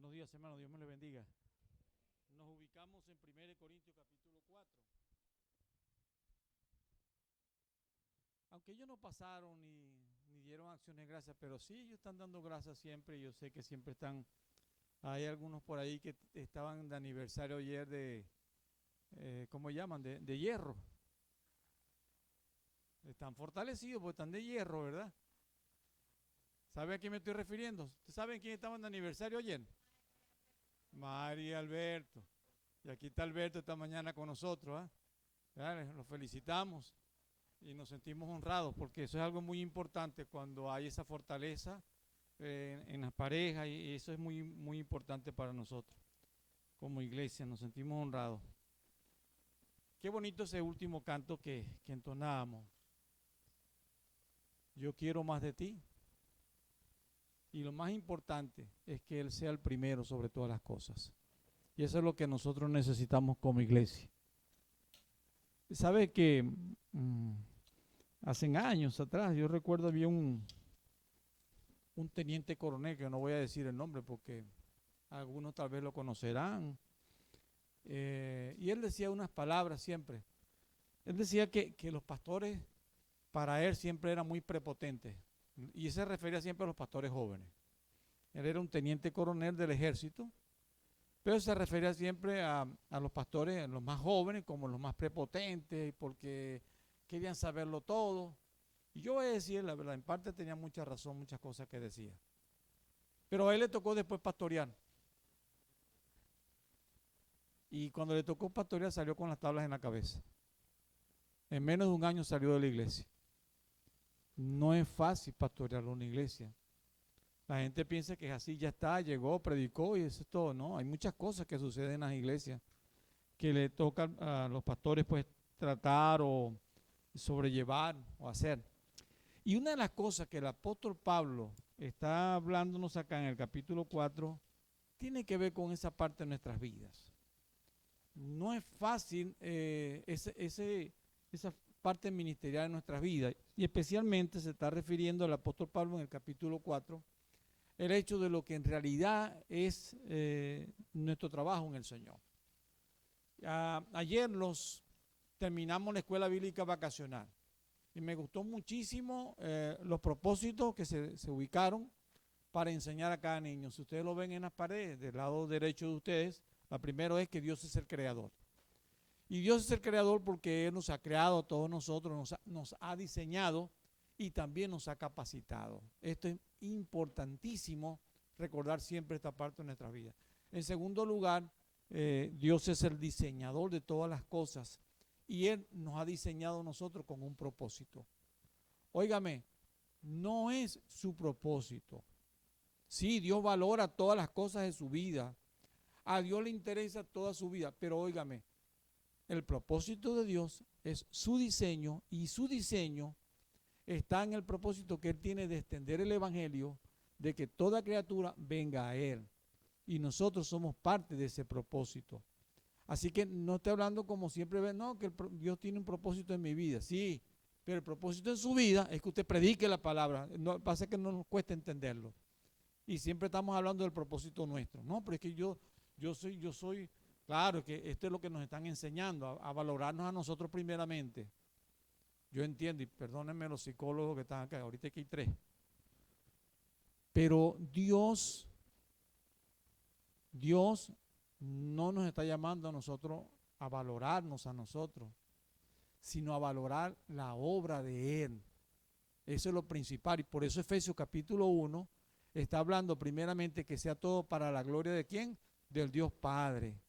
Buenos días, hermano, Dios me le bendiga. Nos ubicamos en 1 Corintios capítulo 4. Aunque ellos no pasaron ni dieron acciones de gracias, pero sí ellos están dando gracias siempre. Yo sé que siempre están, hay algunos por ahí que estaban de aniversario ayer ¿cómo llaman? De hierro. Están fortalecidos porque están de hierro, ¿verdad? ¿Sabe a quién me estoy refiriendo? ¿Ustedes saben quién estaban de aniversario ayer? María Alberto. Y aquí está Alberto esta mañana con nosotros, ¿eh? Los felicitamos y nos sentimos honrados porque eso es algo muy importante cuando hay esa fortaleza en las parejas y eso es muy, muy importante para nosotros como iglesia, nos sentimos honrados. Qué bonito ese último canto que entonábamos. Yo quiero más de ti. Y lo más importante es que Él sea el primero sobre todas las cosas. Y eso es lo que nosotros necesitamos como iglesia. ¿Sabe que hace años atrás, yo recuerdo había un teniente coronel, que no voy a decir el nombre porque algunos tal vez lo conocerán, y él decía unas palabras siempre. Él decía que los pastores para él siempre eran muy prepotentes, y se refería siempre a los pastores jóvenes. Él era un teniente coronel del ejército, pero se refería siempre a los pastores, los más jóvenes, como los más prepotentes, porque querían saberlo todo. Y yo voy a decir la verdad, en parte tenía mucha razón, muchas cosas que decía. Pero a él le tocó después pastorear. Y cuando le tocó pastorear salió con las tablas en la cabeza. En menos de un año salió de la iglesia. No es fácil pastorear una iglesia. La gente piensa que es así, ya está, llegó, predicó y eso es todo. No, hay muchas cosas que suceden en las iglesias que le toca a los pastores pues tratar o sobrellevar o hacer. Y una de las cosas que el apóstol Pablo está hablándonos acá en el capítulo 4 tiene que ver con esa parte de nuestras vidas. No es fácil esa parte ministerial de nuestras vidas, y especialmente se está refiriendo al apóstol Pablo en el capítulo 4, el hecho de lo que en realidad es nuestro trabajo en el Señor. Ayer terminamos la escuela bíblica vacacional y me gustó muchísimo los propósitos que se ubicaron para enseñar a cada niño. Si ustedes lo ven en las paredes del lado derecho de ustedes, la primera es que Dios es el creador. Y Dios es el creador porque Él nos ha creado a todos nosotros, nos ha diseñado y también nos ha capacitado. Esto es importantísimo, recordar siempre esta parte de nuestra vida. En segundo lugar, Dios es el diseñador de todas las cosas y Él nos ha diseñado a nosotros con un propósito. Óigame, no es su propósito. Sí, Dios valora todas las cosas de su vida. A Dios le interesa toda su vida, pero óigame, el propósito de Dios es su diseño y su diseño está en el propósito que Él tiene de extender el evangelio, de que toda criatura venga a Él. Y nosotros somos parte de ese propósito. Así que no estoy hablando como siempre ven, no, que Dios tiene un propósito en mi vida. Sí, pero el propósito en su vida es que usted predique la palabra. No, pasa que no nos cuesta entenderlo. Y siempre estamos hablando del propósito nuestro. No, pero es que yo soy, claro, que esto es lo que nos están enseñando, a valorarnos a nosotros primeramente. Yo entiendo, y perdónenme los psicólogos que están acá, ahorita aquí hay 3. Pero Dios no nos está llamando a nosotros a valorarnos a nosotros, sino a valorar la obra de Él. Eso es lo principal. Y por eso Efesios capítulo 1 está hablando primeramente que sea todo para la gloria de ¿quién? Del Dios Padre.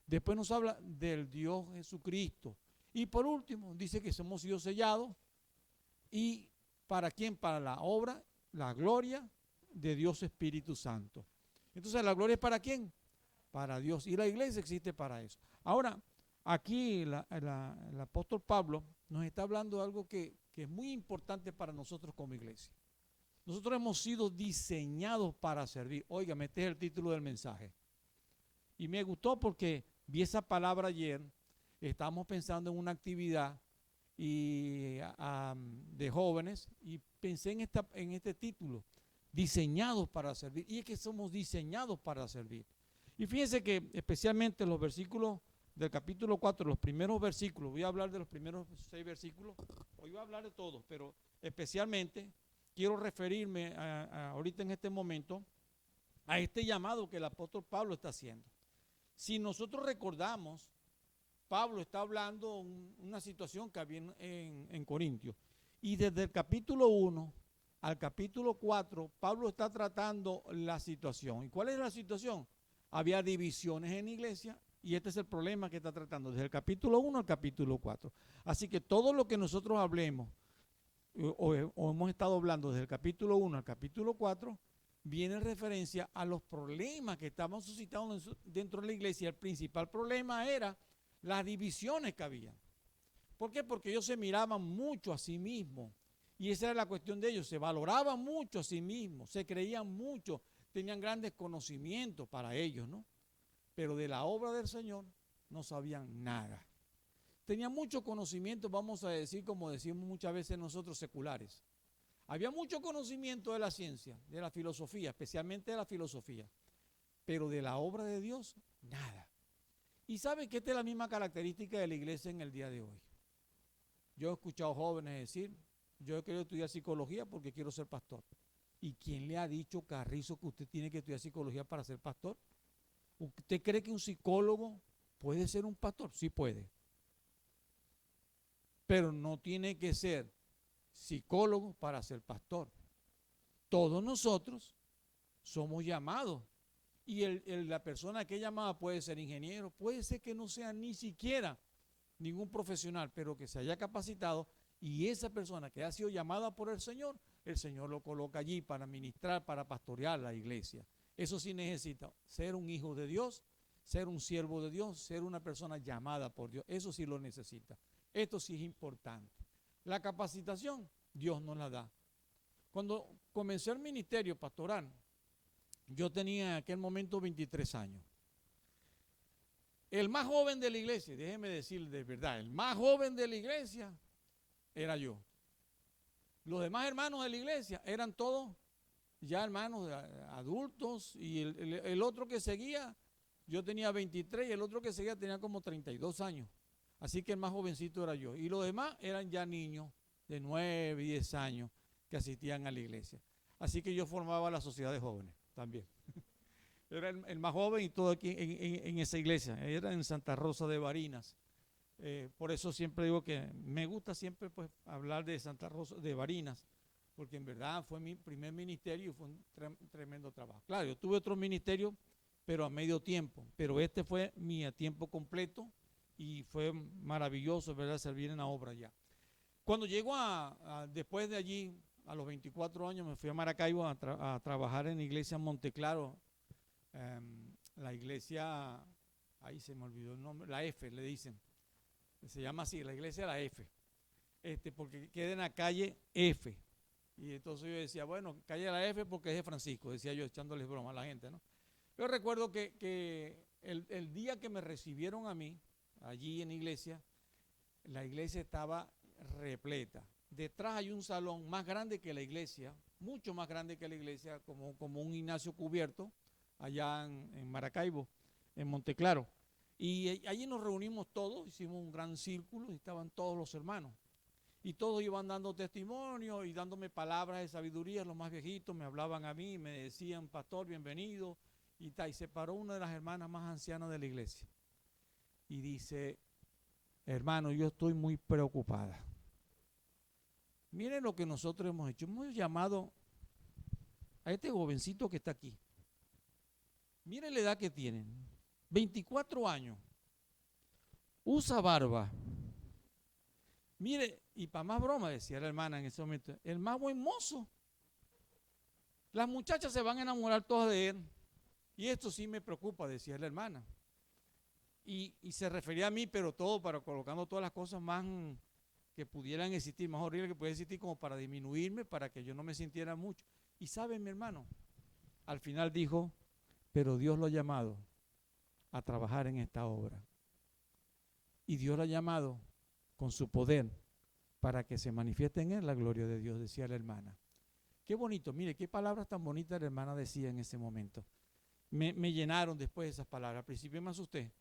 Después nos habla del Dios Jesucristo. Y por último, dice que hemos sido sellados. ¿Y para quién? Para la obra, la gloria de Dios Espíritu Santo. Entonces, ¿la gloria es para quién? Para Dios. Y la iglesia existe para eso. Ahora, aquí el apóstol Pablo nos está hablando de algo que es muy importante para nosotros como iglesia. Nosotros hemos sido diseñados para servir. Óigame, este es el título del mensaje. Y me gustó porque vi esa palabra ayer. Estábamos pensando en una actividad de jóvenes y pensé en este título. diseñados para servir. Y es que somos diseñados para servir. Y fíjense que especialmente los versículos del capítulo 4, los primeros versículos, voy a hablar de los primeros 6 versículos, hoy voy a hablar de todos, pero especialmente quiero referirme ahorita en este momento a este llamado que el apóstol Pablo está haciendo. Si nosotros recordamos, Pablo está hablando una situación que había en Corintios, y desde el capítulo 1 al capítulo 4, Pablo está tratando la situación. ¿Y cuál es la situación? Había divisiones en la iglesia y este es el problema que está tratando desde el capítulo 1 al capítulo 4. Así que todo lo que nosotros hablemos o hemos estado hablando desde el capítulo 1 al capítulo 4 viene en referencia a los problemas que estaban suscitando dentro de la iglesia. El principal problema era las divisiones que había. ¿Por qué? Porque ellos se miraban mucho a sí mismos. Y esa era la cuestión de ellos. Se valoraban mucho a sí mismos, se creían mucho, tenían grandes conocimientos para ellos, ¿no? Pero de la obra del Señor no sabían nada. Tenían mucho conocimiento, vamos a decir, como decimos muchas veces nosotros, seculares. Había mucho conocimiento de la ciencia, de la filosofía, especialmente de la filosofía. Pero de la obra de Dios, nada. Y saben que esta es la misma característica de la iglesia en el día de hoy. Yo he escuchado jóvenes decir, yo he querido estudiar psicología porque quiero ser pastor. ¿Y quién le ha dicho, Carrizo, que usted tiene que estudiar psicología para ser pastor? ¿Usted cree que un psicólogo puede ser un pastor? Sí puede. Pero no tiene que ser psicólogo para ser pastor. Todos nosotros somos llamados. Y la persona que es llamada puede ser ingeniero, puede ser que no sea ni siquiera ningún profesional, pero que se haya capacitado, y esa persona que ha sido llamada por el Señor lo coloca allí para ministrar, para pastorear la iglesia. Eso sí necesita ser un hijo de Dios, ser un siervo de Dios, ser una persona llamada por Dios. Eso sí lo necesita. Esto sí es importante. La capacitación, Dios nos la da. Cuando comencé el ministerio pastoral, yo tenía en aquel momento 23 años. El más joven de la iglesia, déjeme decirle de verdad, el más joven de la iglesia era yo. Los demás hermanos de la iglesia eran todos ya hermanos adultos, y el otro que seguía, yo tenía 23 y el otro que seguía tenía como 32 años. Así que el más jovencito era yo. Y los demás eran ya niños de 9 y 10 años que asistían a la iglesia. Así que yo formaba la sociedad de jóvenes también. Era el más joven y todo aquí en esa iglesia. Era en Santa Rosa de Barinas. Por eso siempre digo que me gusta siempre pues hablar de Santa Rosa de Barinas, porque en verdad fue mi primer ministerio y fue un tremendo trabajo. Claro, yo tuve otro ministerio, pero a medio tiempo, pero este fue mi a tiempo completo y fue maravilloso, ¿verdad?, servir en la obra ya. Cuando llego después de allí, a los 24 años, me fui a Maracaibo a trabajar en la iglesia Monteclaro, la iglesia, ahí se me olvidó el nombre, la F le dicen, se llama así, la iglesia de la F, porque queda en la calle F. Y entonces yo decía, bueno, calle de la F porque es de Francisco, decía yo echándoles broma a la gente, ¿no? Yo recuerdo que el día que me recibieron a mí, allí en la iglesia estaba repleta. Detrás hay un salón más grande que la iglesia, mucho más grande que la iglesia, como un gimnasio cubierto, allá en Maracaibo, en Monteclaro. Y allí nos reunimos todos, hicimos un gran círculo y estaban todos los hermanos. Y todos iban dando testimonio y dándome palabras de sabiduría. Los más viejitos me hablaban a mí, me decían, pastor, bienvenido. Y se paró una de las hermanas más ancianas de la iglesia. Y dice, hermano, yo estoy muy preocupada. Miren lo que nosotros hemos hecho. Hemos llamado a este jovencito que está aquí. Miren la edad que tienen. 24 años. Usa barba. Mire, y para más broma, decía la hermana en ese momento, el más buen mozo. Las muchachas se van a enamorar todas de él. Y esto sí me preocupa, decía la hermana. Y se refería a mí, pero todo para colocando todas las cosas más que pudieran existir, más horribles que pudieran existir, como para disminuirme, para que yo no me sintiera mucho. Y saben, mi hermano, al final dijo, pero Dios lo ha llamado a trabajar en esta obra. Y Dios lo ha llamado con su poder para que se manifieste en él la gloria de Dios, decía la hermana. Qué bonito, mire, qué palabras tan bonitas la hermana decía en ese momento. Me llenaron después de esas palabras. Al principio me asusté.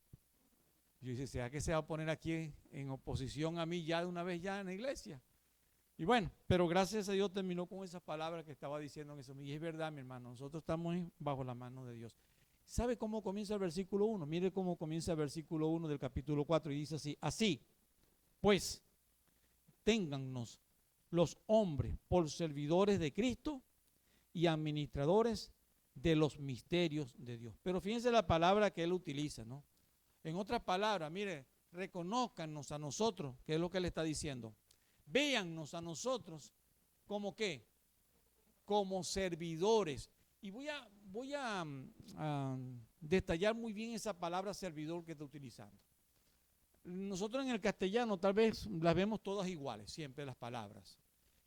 Yo dije, ¿será que se va a poner aquí en oposición a mí ya de una vez ya en la iglesia? Y bueno, pero gracias a Dios terminó con esas palabras que estaba diciendo en eso. Y es verdad, mi hermano, nosotros estamos bajo la mano de Dios. ¿Sabe cómo comienza el versículo 1? Mire cómo comienza el versículo 1 del capítulo 4 y dice así: así, pues, téngannos los hombres por servidores de Cristo y administradores de los misterios de Dios. Pero fíjense la palabra que él utiliza, ¿no? En otras palabras, mire, reconózcanos a nosotros, que es lo que él está diciendo. Véannos a nosotros como qué, como servidores. Y voy a detallar muy bien esa palabra servidor que está utilizando. Nosotros en el castellano tal vez las vemos todas iguales, siempre las palabras.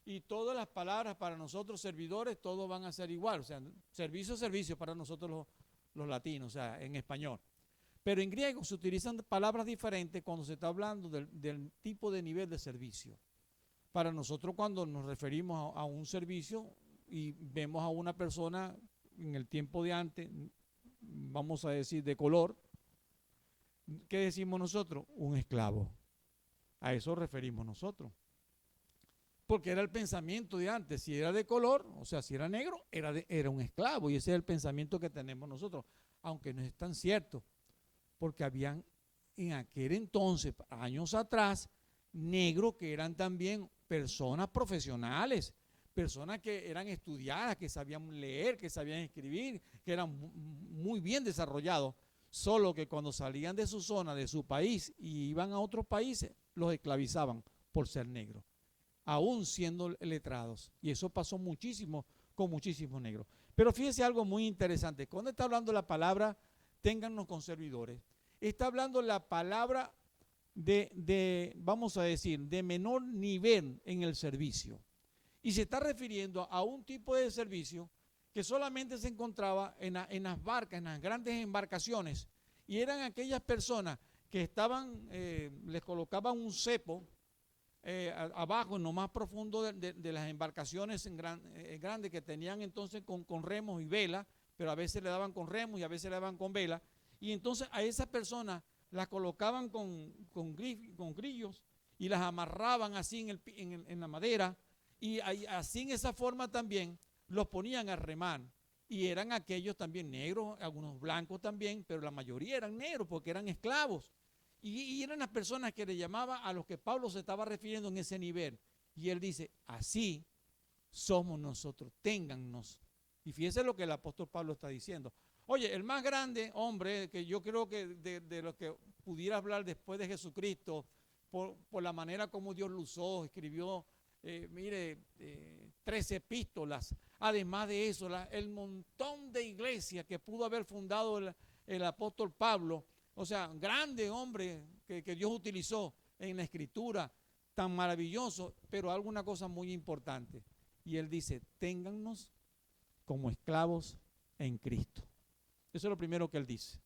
Y todas las palabras para nosotros servidores, todos van a ser igual. O sea, servicio para nosotros los latinos, o sea, en español. Pero en griego se utilizan palabras diferentes cuando se está hablando del tipo de nivel de servicio. Para nosotros cuando nos referimos a un servicio y vemos a una persona en el tiempo de antes, vamos a decir de color, ¿qué decimos nosotros? Un esclavo. A eso referimos nosotros. Porque era el pensamiento de antes. Si era de color, o sea, si era negro, era un esclavo. Y ese es el pensamiento que tenemos nosotros. Aunque no es tan cierto. Porque habían en aquel entonces, años atrás, negros que eran también personas profesionales, personas que eran estudiadas, que sabían leer, que sabían escribir, que eran muy bien desarrollados, solo que cuando salían de su zona, de su país y iban a otros países, los esclavizaban por ser negros, aún siendo letrados. Y eso pasó muchísimo con muchísimos negros. Pero fíjese algo muy interesante, cuando está hablando la palabra téngannos con servidores, está hablando la palabra vamos a decir, de menor nivel en el servicio. Y se está refiriendo a un tipo de servicio que solamente se encontraba en las barcas, en las grandes embarcaciones, y eran aquellas personas que estaban, les colocaban un cepo abajo, en lo más profundo de las embarcaciones grandes que tenían entonces con remos y vela, pero a veces le daban con remos y a veces le daban con vela, y entonces a esas personas las colocaban con grillos y las amarraban así en la madera, y así en esa forma también los ponían a remar. Y eran aquellos también negros, algunos blancos también, pero la mayoría eran negros porque eran esclavos. Y eran las personas que le llamaba a los que Pablo se estaba refiriendo en ese nivel. Y él dice, así somos nosotros, téngannos. Y fíjese lo que el apóstol Pablo está diciendo. Oye, el más grande hombre que yo creo que de los que pudiera hablar después de Jesucristo, por la manera como Dios lo usó, escribió, 13 epístolas. Además de eso, el montón de iglesias que pudo haber fundado el apóstol Pablo, o sea, grande hombre que Dios utilizó en la escritura, tan maravilloso, pero alguna cosa muy importante. Y él dice, téngannos como esclavos en Cristo. Eso es lo primero que él dice.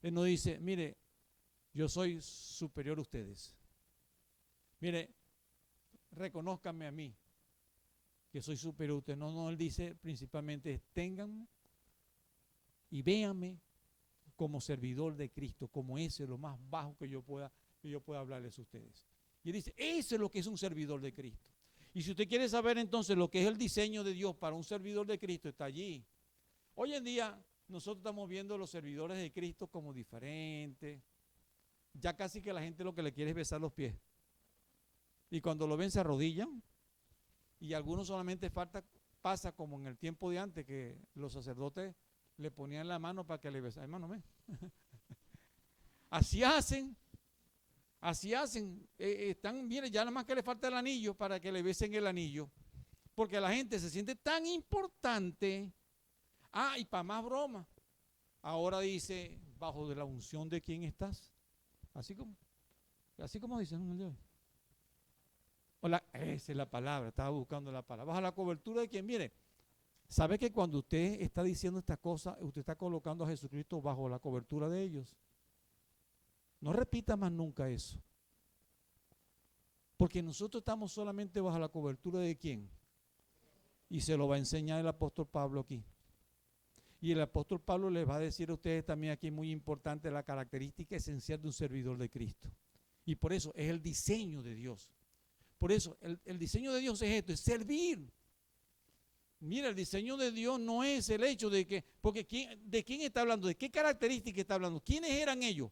Él no dice, mire, yo soy superior a ustedes. Mire, reconózcanme a mí, que soy superior a ustedes. No, él dice principalmente, ténganme y véanme como servidor de Cristo, como ese, lo más bajo que yo pueda hablarles a ustedes. Y él dice, eso es lo que es un servidor de Cristo. Y si usted quiere saber entonces lo que es el diseño de Dios para un servidor de Cristo, está allí. Hoy en día nosotros estamos viendo los servidores de Cristo como diferentes. Ya casi que la gente lo que le quiere es besar los pies. Y cuando lo ven se arrodillan. Y algunos solamente pasa como en el tiempo de antes, que los sacerdotes le ponían la mano para que le besaran. Hermano, así hacen. Están, mire, ya nada más que le falta el anillo para que le besen el anillo. Porque la gente se siente tan importante. Y para más broma, ahora dice, bajo de la unción de quién estás. Así como dicen en el día de hoy. Esa es la palabra, estaba buscando la palabra. Bajo la cobertura de quién, mire, ¿sabe que cuando usted está diciendo estas cosas, usted está colocando a Jesucristo bajo la cobertura de ellos? No repita más nunca eso. Porque nosotros estamos solamente bajo la cobertura de quién. Y se lo va a enseñar el apóstol Pablo aquí. Y el apóstol Pablo les va a decir a ustedes también aquí muy importante la característica esencial de un servidor de Cristo. Y por eso es el diseño de Dios. Por eso el diseño de Dios es esto, es servir. Mira, el diseño de Dios no es el hecho de que, porque ¿de quién está hablando? ¿De qué características está hablando? ¿Quiénes eran ellos?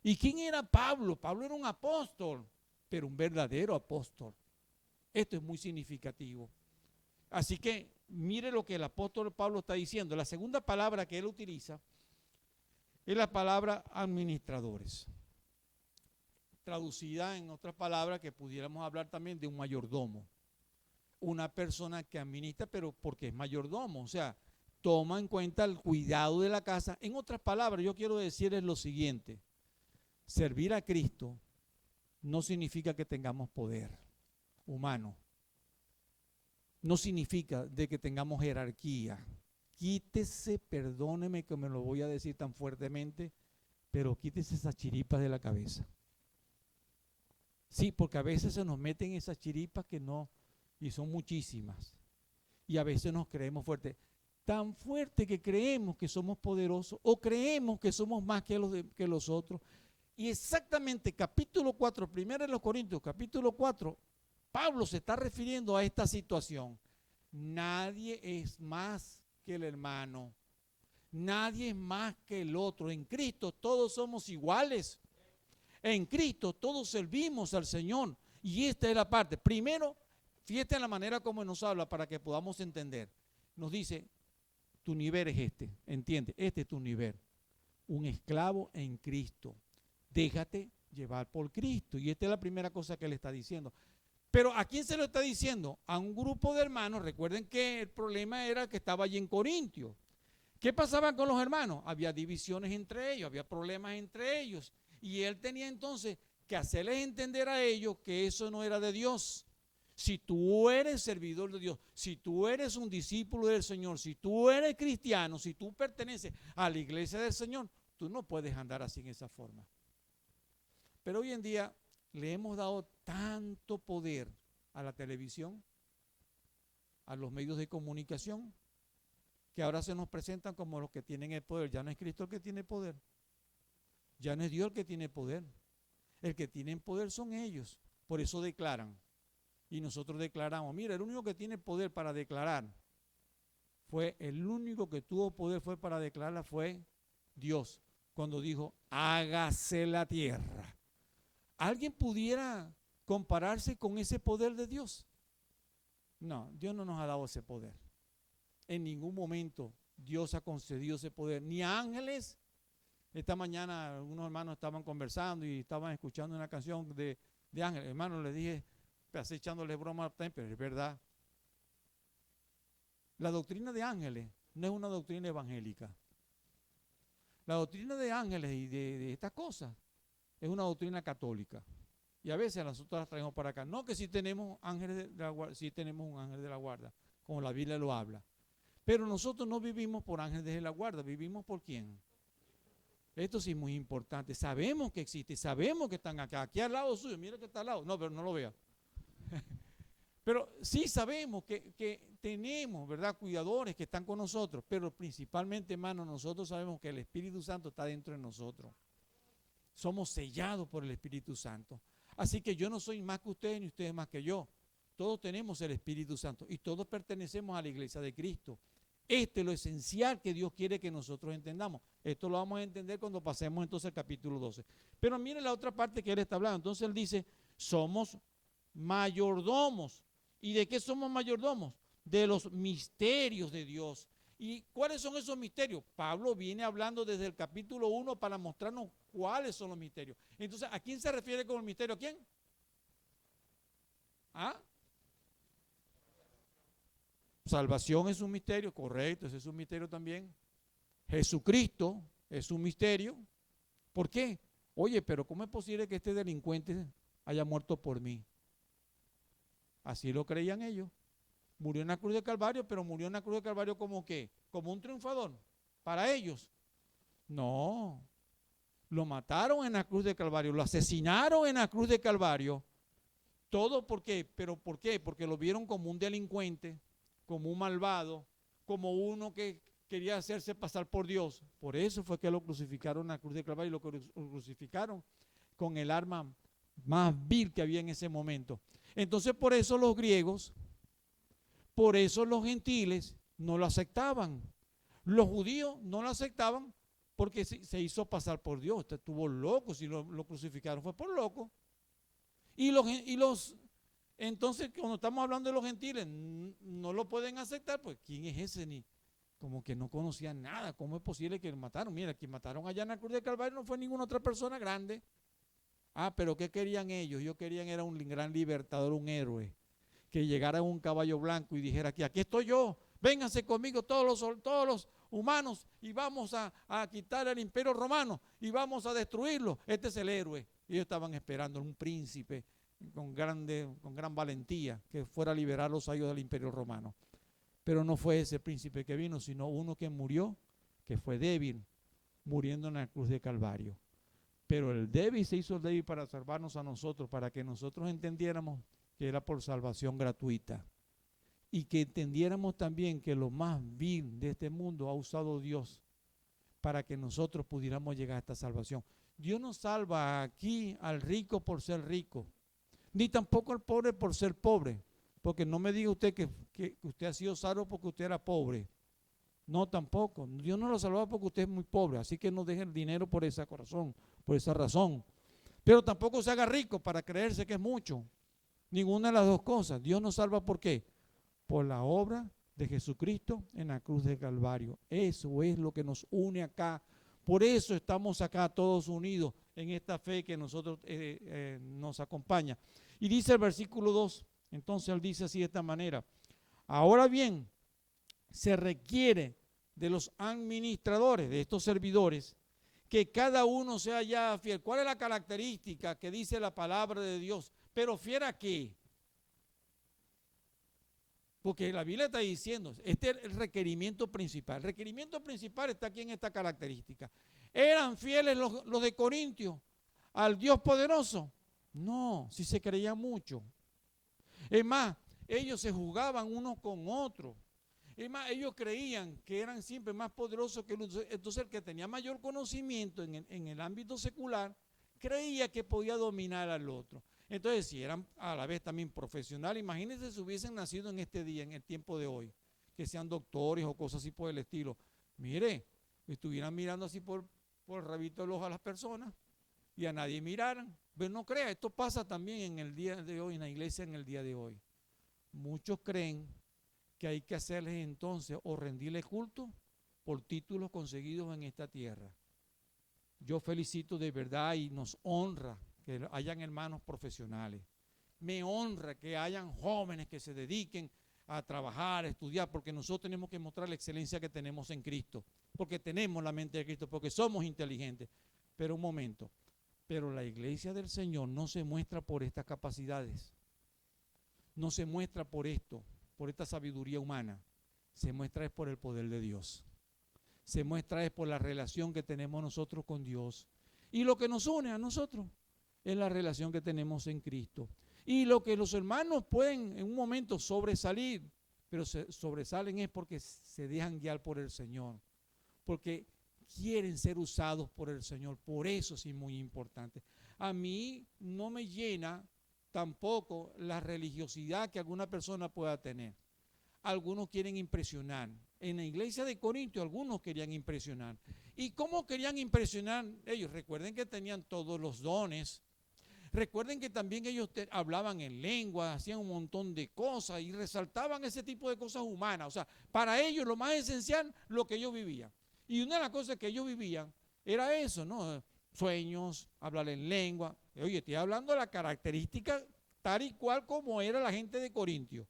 ¿Y quién era Pablo? Pablo era un apóstol, pero un verdadero apóstol. Esto es muy significativo. Así que mire lo que el apóstol Pablo está diciendo. La segunda palabra que él utiliza es la palabra administradores. Traducida en otras palabras que pudiéramos hablar también de un mayordomo. Una persona que administra, pero porque es mayordomo, o sea, toma en cuenta el cuidado de la casa. En otras palabras, yo quiero decirles lo siguiente: servir a Cristo no significa que tengamos poder humano, no significa de que tengamos jerarquía. Quítese, perdóneme que me lo voy a decir tan fuertemente, pero quítese esas chiripas de la cabeza. Sí, porque a veces se nos meten esas chiripas que no, y son muchísimas. Y a veces nos creemos fuertes. Tan fuerte que creemos que somos poderosos o creemos que somos más que los otros. Y exactamente capítulo 4, primero de los Corintios, capítulo 4, Pablo se está refiriendo a esta situación. Nadie es más que el hermano. Nadie es más que el otro. En Cristo todos somos iguales. En Cristo todos servimos al Señor. Y esta es la parte. Primero, fíjate en la manera como nos habla para que podamos entender. Nos dice, tu nivel es este. ¿Entiendes? Este es tu nivel. Un esclavo en Cristo. Déjate llevar por Cristo. Y esta es la primera cosa que él está diciendo. Pero ¿a quién se lo está diciendo? A un grupo de hermanos. Recuerden que el problema era que estaba allí en Corintios. ¿Qué pasaba con los hermanos? Había divisiones entre ellos, había problemas entre ellos. Y él tenía entonces que hacerles entender a ellos que eso no era de Dios. Si tú eres servidor de Dios, si tú eres un discípulo del Señor, si tú eres cristiano, si tú perteneces a la iglesia del Señor, tú no puedes andar así en esa forma. Pero hoy en día le hemos dado tanto poder a la televisión, a los medios de comunicación, que ahora se nos presentan como los que tienen el poder. Ya no es Cristo el que tiene poder, ya no es Dios el que tiene poder. El que tiene poder son ellos, por eso declaran. Y nosotros declaramos, mira, el único que tiene poder para declarar el único que tuvo poder para declararla fue Dios, cuando dijo, hágase la tierra. ¿Alguien pudiera compararse con ese poder de Dios? No, Dios no nos ha dado ese poder. En ningún momento Dios ha concedido ese poder, ni a ángeles. Esta mañana algunos hermanos estaban conversando y estaban escuchando una canción de ángeles. Hermanos, les dije, así echándole broma, pero es verdad. La doctrina de ángeles no es una doctrina evangélica. La doctrina de ángeles y de estas cosas es una doctrina católica. Y a veces nosotros las traemos para acá. No que sí tenemos ángeles de la guarda, sí tenemos un ángel de la guarda, como la Biblia lo habla. Pero nosotros no vivimos por ángeles de la guarda, vivimos por quién. Esto sí es muy importante. Sabemos que existe, sabemos que están acá. Aquí al lado suyo, mira que está al lado. No, pero no lo vea. Pero sí sabemos que tenemos, ¿verdad?, cuidadores que están con nosotros. Pero principalmente, hermanos, nosotros sabemos que el Espíritu Santo está dentro de nosotros. Somos sellados por el Espíritu Santo. Así que yo no soy más que ustedes ni ustedes más que yo. Todos tenemos el Espíritu Santo y todos pertenecemos a la iglesia de Cristo. Este es lo esencial que Dios quiere que nosotros entendamos. Esto lo vamos a entender cuando pasemos entonces al capítulo 12. Pero miren la otra parte que él está hablando. Entonces él dice, somos mayordomos. ¿Y de qué somos mayordomos? De los misterios de Dios. ¿Y cuáles son esos misterios? Pablo viene hablando desde el capítulo 1 para mostrarnos cuáles son los misterios. Entonces, ¿a quién se refiere con el misterio? ¿A quién? ¿Ah? Salvación es un misterio, correcto, ese es un misterio también. Jesucristo es un misterio. ¿Por qué? Oye, pero ¿cómo es posible que este delincuente haya muerto por mí? Así lo creían ellos. Murió en la cruz de Calvario, pero murió en la cruz de Calvario como ¿qué? Como un triunfador. Para ellos. No. Lo mataron en la cruz de Calvario, lo asesinaron en la cruz de Calvario. Todo ¿por qué? ¿Pero por qué? Porque lo vieron como un delincuente, como un malvado, como uno que quería hacerse pasar por Dios. Por eso fue que lo crucificaron en la cruz de Calvario, y lo crucificaron con el arma más vil que había en ese momento. Entonces por eso los griegos, por eso los gentiles no lo aceptaban. Los judíos no lo aceptaban porque se hizo pasar por Dios. Usted estuvo loco, si lo crucificaron fue por loco. Entonces cuando estamos hablando de los gentiles, no lo pueden aceptar, pues ¿quién es ese? Ni como que no conocían nada. ¿Cómo es posible que lo mataron? Mira, quien mataron allá en la cruz de Calvario no fue ninguna otra persona grande. Ah, pero ¿qué querían ellos? Ellos querían era un gran libertador, un héroe, que llegara en un caballo blanco y dijera aquí estoy yo, vénganse conmigo todos los humanos y vamos a quitar el imperio romano y vamos a destruirlo. Este es el héroe. Y ellos estaban esperando un príncipe con gran valentía que fuera a liberarlos a ellos del imperio romano. Pero no fue ese príncipe que vino, sino uno que murió, que fue débil, muriendo en la cruz de Calvario. Pero el débil se hizo débil para salvarnos a nosotros, para que nosotros entendiéramos que era por salvación gratuita. Y que entendiéramos también que lo más vil de este mundo ha usado Dios para que nosotros pudiéramos llegar a esta salvación. Dios no salva aquí al rico por ser rico, ni tampoco al pobre por ser pobre. Porque no me diga usted que usted ha sido salvo porque usted era pobre. No, tampoco. Dios no lo salvaba porque usted es muy pobre. Así que no deje el dinero por esa razón. Pero tampoco se haga rico para creerse que es mucho. Ninguna de las dos cosas. Dios nos salva ¿por qué? Por la obra de Jesucristo en la cruz de Calvario. Eso es lo que nos une acá. Por eso estamos acá todos unidos en esta fe que nosotros nos acompaña. Y dice el versículo 2. Entonces él dice así de esta manera: ahora bien, se requiere de los administradores, de estos servidores, que cada uno sea ya fiel. ¿Cuál es la característica que dice la palabra de Dios? Pero fiel ¿a qué? Porque la Biblia está diciendo, este es el requerimiento principal. El requerimiento principal está aquí en esta característica. ¿Eran fieles los de Corintios al Dios poderoso? No, si se creía mucho. Es más, ellos se juzgaban unos con otros. Es más, ellos creían que eran siempre más poderosos que el otro. Entonces el que tenía mayor conocimiento en el ámbito secular creía que podía dominar al otro. Entonces si eran a la vez también profesionales, imagínense si hubiesen nacido en este día, en el tiempo de hoy, que sean doctores o cosas así por el estilo. Mire, estuvieran mirando así por el rabito del ojo a las personas y a nadie miraran. Pero no crea, esto pasa también en el día de hoy, en la iglesia en el día de hoy. Muchos creen que hay que hacerles entonces o rendirles culto por títulos conseguidos en esta tierra. Yo felicito de verdad y nos honra que hayan hermanos profesionales. Me honra que hayan jóvenes que se dediquen a trabajar, a estudiar, porque nosotros tenemos que mostrar la excelencia que tenemos en Cristo, porque tenemos la mente de Cristo, porque somos inteligentes. Pero un momento, pero la iglesia del Señor no se muestra por estas capacidades, no se muestra por esto, por esta sabiduría humana, se muestra es por el poder de Dios, se muestra es por la relación que tenemos nosotros con Dios, y lo que nos une a nosotros es la relación que tenemos en Cristo. Y lo que los hermanos pueden en un momento sobresalir, pero sobresalen es porque se dejan guiar por el Señor, porque quieren ser usados por el Señor. Por eso sí es muy importante. A mí no me llena tampoco la religiosidad que alguna persona pueda tener. Algunos quieren impresionar. En la iglesia de Corinto algunos querían impresionar. ¿Y cómo querían impresionar ellos? Recuerden que tenían todos los dones. Recuerden que también ellos hablaban en lengua, hacían un montón de cosas y resaltaban ese tipo de cosas humanas. O sea, para ellos lo más esencial, lo que ellos vivían. Y una de las cosas que ellos vivían era eso, ¿no? Sueños, hablar en lengua. Oye, estoy hablando de la característica tal y cual como era la gente de Corintio.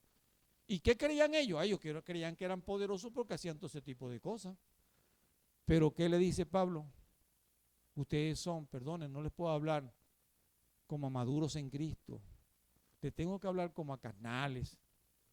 ¿Y qué creían ellos? Ellos creían que eran poderosos porque hacían todo ese tipo de cosas. Pero ¿qué le dice Pablo? Ustedes son, perdonen, no les puedo hablar como a maduros en Cristo. Les tengo que hablar como a carnales,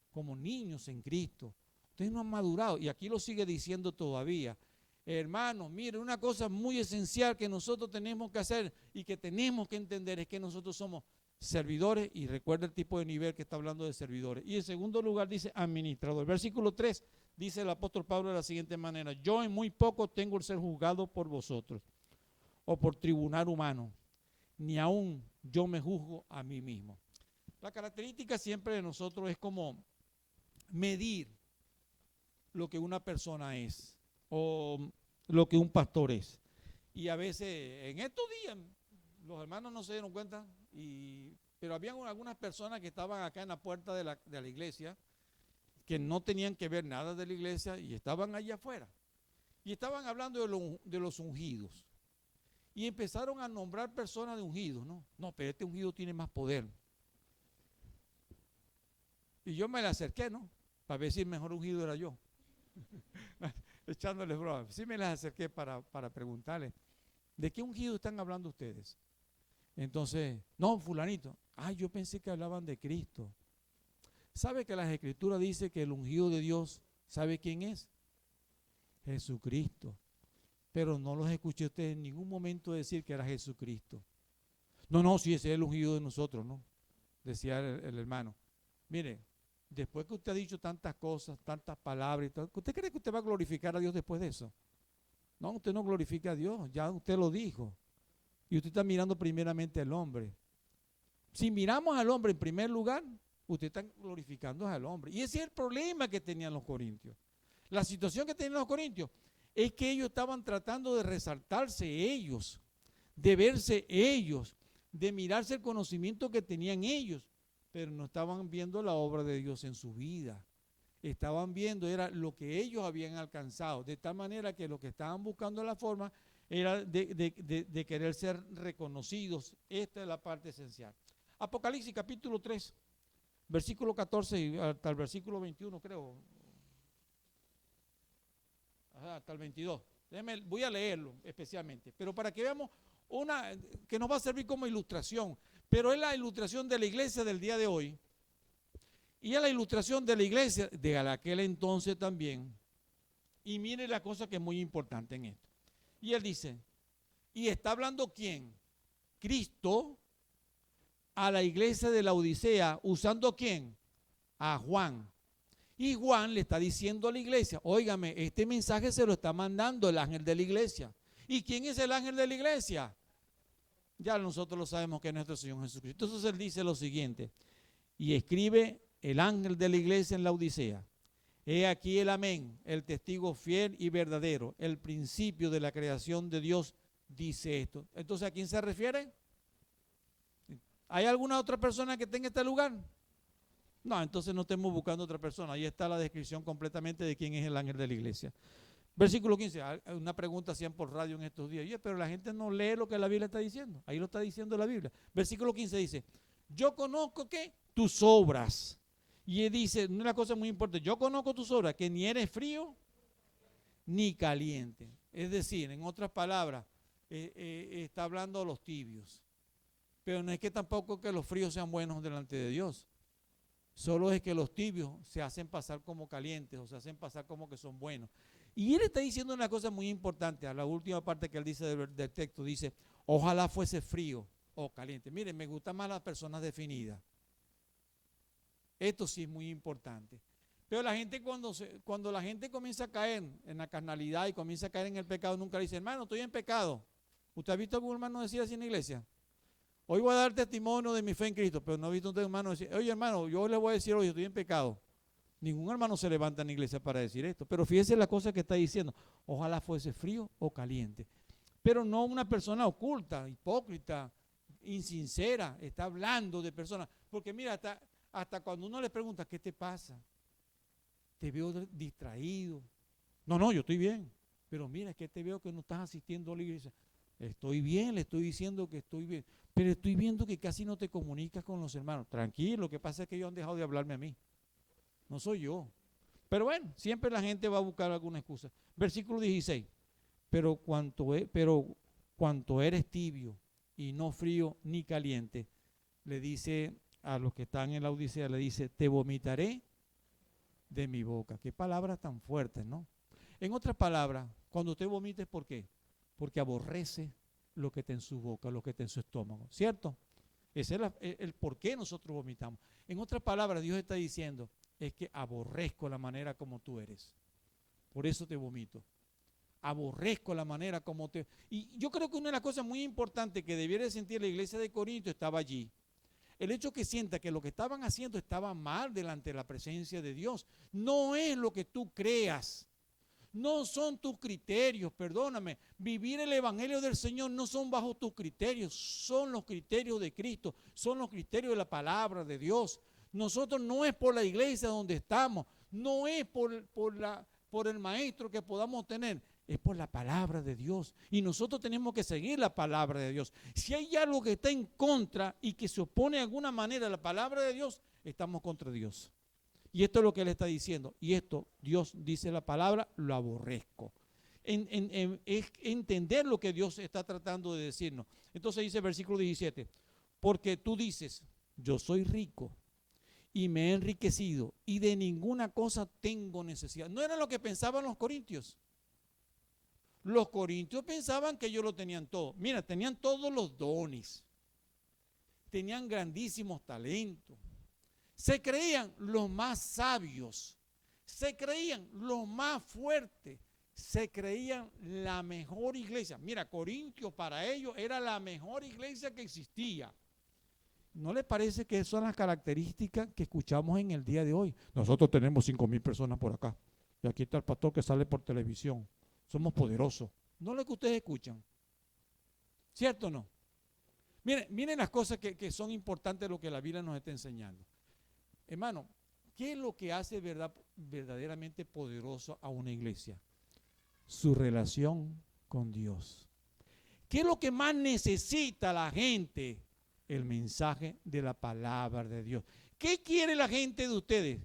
como niños en Cristo. Ustedes no han madurado. Y aquí lo sigue diciendo todavía. Hermanos, miren, una cosa muy esencial que nosotros tenemos que hacer y que tenemos que entender es que nosotros somos servidores, y recuerda el tipo de nivel que está hablando de servidores. Y en segundo lugar dice administrador. Versículo 3 dice el apóstol Pablo de la siguiente manera: yo en muy poco tengo el ser juzgado por vosotros o por tribunal humano, ni aún yo me juzgo a mí mismo. La característica siempre de nosotros es como medir lo que una persona es o lo que un pastor es. Y a veces en estos días los hermanos no se dieron cuenta, pero había algunas personas que estaban acá en la puerta de la iglesia que no tenían que ver nada de la iglesia y estaban allá afuera. Y estaban hablando de los ungidos. Y empezaron a nombrar personas de ungidos, ¿no? No, pero este ungido tiene más poder. Y yo me le acerqué, ¿no? Para ver si el mejor ungido era yo. Echándoles broma. Sí me las acerqué para preguntarles, ¿de qué ungido están hablando ustedes? Entonces, no, fulanito. Yo pensé que hablaban de Cristo. ¿Sabe que las Escrituras dicen que el ungido de Dios, ¿sabe quién es? Jesucristo. Pero no los escuché a ustedes en ningún momento decir que era Jesucristo. No, sí, ese es el ungido de nosotros, ¿no? Decía el hermano. Mire, después que usted ha dicho tantas cosas, tantas palabras y todo, ¿usted cree que usted va a glorificar a Dios después de eso? No, usted no glorifica a Dios, ya usted lo dijo. Y usted está mirando primeramente al hombre. Si miramos al hombre en primer lugar, usted está glorificando al hombre. Y ese es el problema que tenían los corintios. La situación que tenían los corintios es que ellos estaban tratando de resaltarse ellos, de verse ellos, de mirarse el conocimiento que tenían ellos, pero no estaban viendo la obra de Dios en su vida. Estaban viendo, era lo que ellos habían alcanzado, de tal manera que lo que estaban buscando la forma era de querer ser reconocidos. Esta es la parte esencial. Apocalipsis capítulo 3, versículo 14 y hasta el versículo 21 creo. Hasta el 22. Voy a leerlo especialmente, pero para que veamos una que nos va a servir como ilustración, pero es la ilustración de la iglesia del día de hoy y es la ilustración de la iglesia de aquel entonces también. Y mire la cosa que es muy importante en esto. Y él dice, ¿y está hablando quién? Cristo a la iglesia de la Odisea, usando ¿quién? A Juan. Y Juan le está diciendo a la iglesia, óigame, este mensaje se lo está mandando el ángel de la iglesia. ¿Y quién es el ángel de la iglesia? Ya nosotros lo sabemos que es nuestro Señor Jesucristo. Entonces él dice lo siguiente, y escribe el ángel de la iglesia en la Odisea. He aquí el amén, el testigo fiel y verdadero, el principio de la creación de Dios, dice esto. Entonces, ¿a quién se refiere? ¿Hay alguna otra persona que tenga este lugar? No, entonces no estemos buscando otra persona. Ahí está la descripción completamente de quién es el ángel de la iglesia. Versículo 15, una pregunta hacían por radio en estos días. Oye, pero la gente no lee lo que la Biblia está diciendo. Ahí lo está diciendo la Biblia. Versículo 15 dice, yo conozco ¿qué? Tus obras. Y él dice, una cosa muy importante, yo conozco tus obras, que ni eres frío ni caliente. Es decir, en otras palabras, está hablando de los tibios. Pero no es que tampoco que los fríos sean buenos delante de Dios. Solo es que los tibios se hacen pasar como calientes o se hacen pasar como que son buenos. Y él está diciendo una cosa muy importante, a la última parte que él dice del texto, dice, ojalá fuese frío o caliente. Miren, me gustan más las personas definidas. Esto sí es muy importante. Pero la gente cuando la gente comienza a caer en la carnalidad y comienza a caer en el pecado, nunca le dice, hermano, estoy en pecado. ¿Usted ha visto a algún hermano decir así en la iglesia? Hoy voy a dar testimonio de mi fe en Cristo, pero no he visto a un hermano decir, oye hermano, yo le voy a decir hoy, estoy en pecado. Ningún hermano se levanta en la iglesia para decir esto. Pero fíjese la cosa que está diciendo, ojalá fuese frío o caliente. Pero no una persona oculta, hipócrita, insincera, está hablando de personas. Porque mira, hasta cuando uno le pregunta, ¿qué te pasa? Te veo distraído. No, yo estoy bien. Pero mira, es que te veo que no estás asistiendo a la iglesia. Estoy bien, le estoy diciendo que estoy bien. Pero estoy viendo que casi no te comunicas con los hermanos. Tranquilo, lo que pasa es que ellos han dejado de hablarme a mí. No soy yo. Pero bueno, siempre la gente va a buscar alguna excusa. Versículo 16. Pero cuanto eres tibio y no frío ni caliente, le dice a los que están en la Odisea, le dice, te vomitaré de mi boca. Qué palabras tan fuertes, ¿no? En otras palabras, cuando usted vomite, ¿por qué? Porque aborrece lo que está en su boca, lo que está en su estómago, ¿cierto? Ese es el por qué nosotros vomitamos. En otras palabras, Dios está diciendo, es que aborrezco la manera como tú eres. Por eso te vomito. Aborrezco la manera como te... Y yo creo que una de las cosas muy importantes que debiera sentir la iglesia de Corinto estaba allí. El hecho que sienta que lo que estaban haciendo estaba mal delante de la presencia de Dios. No es lo que tú creas. No son tus criterios, perdóname. Vivir el evangelio del Señor no son bajo tus criterios, son los criterios de Cristo, son los criterios de la palabra de Dios. Nosotros no es por la iglesia donde estamos, no es por el maestro que podamos tener, es por la palabra de Dios. Y nosotros tenemos que seguir la palabra de Dios. Si hay algo que está en contra y que se opone de alguna manera a la palabra de Dios, estamos contra Dios. Y esto es lo que él está diciendo. Y esto, Dios dice la palabra, lo aborrezco. Es entender lo que Dios está tratando de decirnos. Entonces dice el versículo 17, porque tú dices, yo soy rico y me he enriquecido y de ninguna cosa tengo necesidad. No era lo que pensaban los corintios. Los corintios pensaban que ellos lo tenían todo. Mira, tenían todos los dones. Tenían grandísimos talentos. Se creían los más sabios, se creían los más fuertes, se creían la mejor iglesia. Mira, Corintios para ellos era la mejor iglesia que existía. ¿No les parece que son las características que escuchamos en el día de hoy? Nosotros tenemos 5,000 personas por acá y aquí está el pastor que sale por televisión. Somos poderosos. ¿No es lo que ustedes escuchan? ¿Cierto o no? Miren las cosas que son importantes de lo que la Biblia nos está enseñando. Hermano, ¿qué es lo que hace verdaderamente poderoso a una iglesia? Su relación con Dios. ¿Qué es lo que más necesita la gente? El mensaje de la palabra de Dios. ¿Qué quiere la gente de ustedes?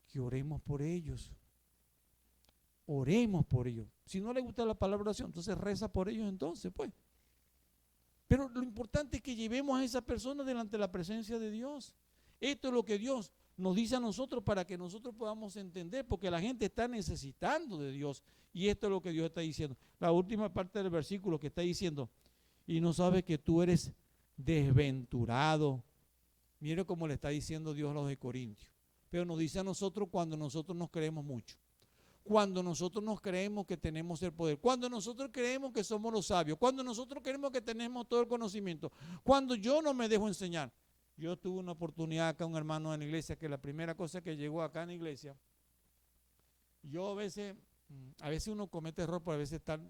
Que oremos por ellos. Oremos por ellos. Si no les gusta la palabra de oración, entonces reza por ellos entonces, pues. Pero lo importante es que llevemos a esa persona delante de la presencia de Dios. Esto es lo que Dios nos dice a nosotros para que nosotros podamos entender, porque la gente está necesitando de Dios. Y esto es lo que Dios está diciendo. La última parte del versículo que está diciendo, y no sabes que tú eres desventurado. Mire cómo le está diciendo Dios a los de Corintios. Pero nos dice a nosotros cuando nosotros nos creemos mucho. Cuando nosotros nos creemos que tenemos el poder. Cuando nosotros creemos que somos los sabios. Cuando nosotros creemos que tenemos todo el conocimiento. Cuando yo no me dejo enseñar. Yo tuve una oportunidad acá, un hermano en la iglesia, que la primera cosa que llegó acá en la iglesia, yo a veces uno comete error por a veces estar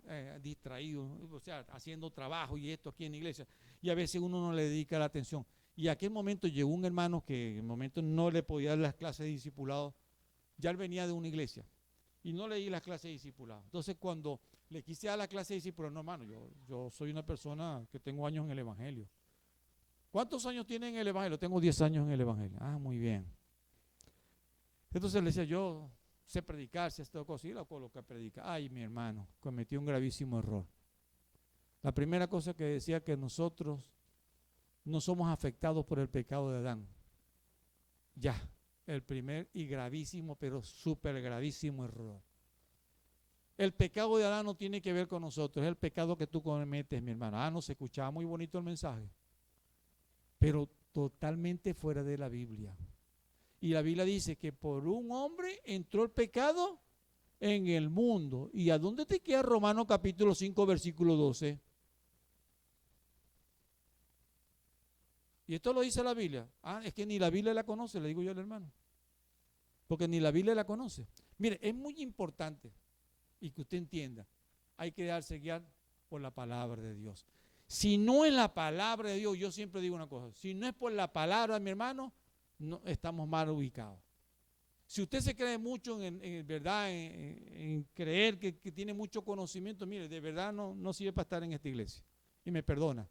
distraído, o sea, haciendo trabajo y esto aquí en la iglesia, y a veces uno no le dedica la atención. Y en aquel momento llegó un hermano que en el momento no le podía dar las clases de discipulado, ya él venía de una iglesia, y no le di las clases de discipulado. Entonces cuando le quise dar la clase de discipulado, no hermano, yo soy una persona que tengo años en el evangelio. ¿Cuántos años tiene en el evangelio? Tengo 10 años en el evangelio. Ah, muy bien. Entonces le decía, yo sé predicar, sé esta cosa, y lo coloca a predicar. Ay, mi hermano, cometí un gravísimo error. La primera cosa que decía que nosotros no somos afectados por el pecado de Adán. Ya, el primer y gravísimo, pero súper gravísimo error. El pecado de Adán no tiene que ver con nosotros, es el pecado que tú cometes, mi hermano. Ah, no, se escuchaba muy bonito el mensaje, pero totalmente fuera de la Biblia. Y la Biblia dice que por un hombre entró el pecado en el mundo. ¿Y a dónde te queda Romanos capítulo 5, versículo 12? Y esto lo dice la Biblia. Ah, es que ni la Biblia la conoce, le digo yo al hermano. Porque ni la Biblia la conoce. Mire, es muy importante y que usted entienda, hay que dejarse guiar por la palabra de Dios. Si no es la palabra de Dios, yo siempre digo una cosa, si no es por la palabra, mi hermano, no, estamos mal ubicados. Si usted se cree mucho en verdad, en creer que tiene mucho conocimiento, mire, de verdad no sirve para estar en esta iglesia. Y me perdona.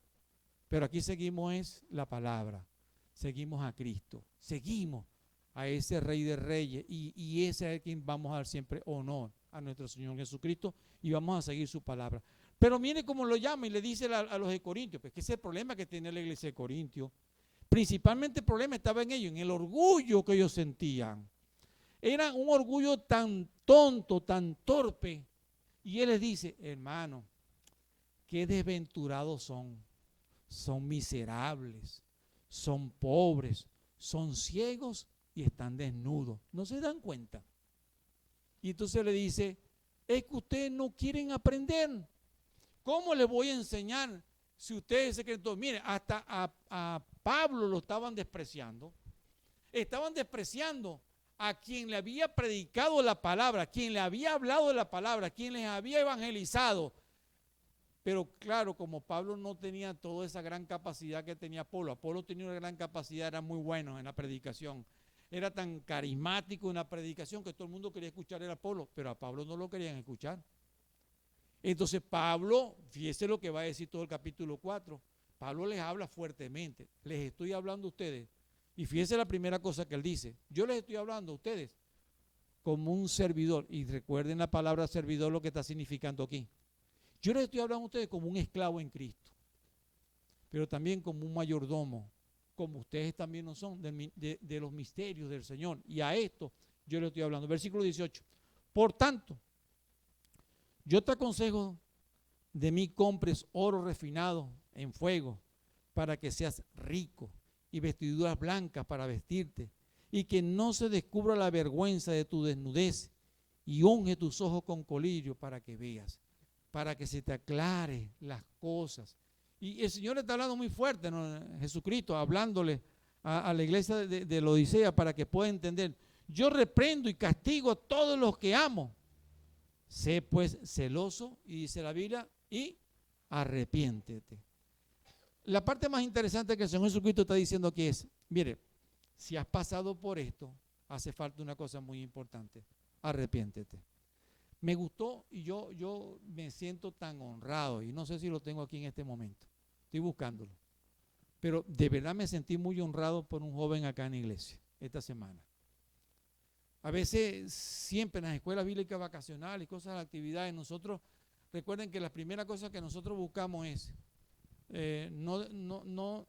Pero aquí seguimos es la palabra. Seguimos a Cristo. Seguimos a ese Rey de Reyes. Y ese es a quien vamos a dar siempre honor, a nuestro Señor Jesucristo. Y vamos a seguir su palabra. Pero mire cómo lo llama y le dice a los de Corintios. Pues que ese es el problema que tenía la iglesia de Corintios. Principalmente el problema estaba en ellos, en el orgullo que ellos sentían. Era un orgullo tan tonto, tan torpe. Y él les dice, hermano, qué desventurados son. Son miserables. son pobres, son ciegos y están desnudos. ¿No se dan cuenta? Y entonces le dice, es que ustedes no quieren aprender. ¿Cómo les voy a enseñar si ustedes se creen todo? Mire, hasta a Pablo lo estaban despreciando. Estaban despreciando a quien le había predicado la palabra, quien le había hablado de la palabra, quien les había evangelizado. Pero claro, como Pablo no tenía toda esa gran capacidad que tenía Apolo tenía una gran capacidad, era muy bueno en la predicación. Era tan carismático en la predicación que todo el mundo quería escuchar a Apolo, pero a Pablo no lo querían escuchar. Entonces Pablo, fíjese lo que va a decir todo el capítulo 4, Pablo les habla fuertemente, les estoy hablando a ustedes, y fíjese la primera cosa que él dice, yo les estoy hablando a ustedes como un servidor, y recuerden la palabra servidor lo que está significando aquí. Yo les estoy hablando a ustedes como un esclavo en Cristo, pero también como un mayordomo, como ustedes también lo son, de los misterios del Señor. Y a esto yo les estoy hablando. Versículo 18. Por tanto, yo te aconsejo, de mí compres oro refinado en fuego, para que seas rico, y vestiduras blancas para vestirte, y que no se descubra la vergüenza de tu desnudez, y unge tus ojos con colirio para que veas, para que se te aclare las cosas. Y el Señor está hablando muy fuerte, ¿no? Jesucristo, hablándole a la iglesia de la Odisea para que pueda entender. Yo reprendo y castigo a todos los que amo. Sé pues celoso, y dice la Biblia, y arrepiéntete. La parte más interesante que el Señor Jesucristo está diciendo aquí es, mire, si has pasado por esto, hace falta una cosa muy importante, arrepiéntete. Me gustó y yo me siento tan honrado, y no sé si lo tengo aquí en este momento, estoy buscándolo, pero de verdad me sentí muy honrado por un joven acá en la iglesia esta semana. A veces, siempre en las escuelas bíblicas vacacionales y cosas de actividades, nosotros, recuerden que la primera cosa que nosotros buscamos es, no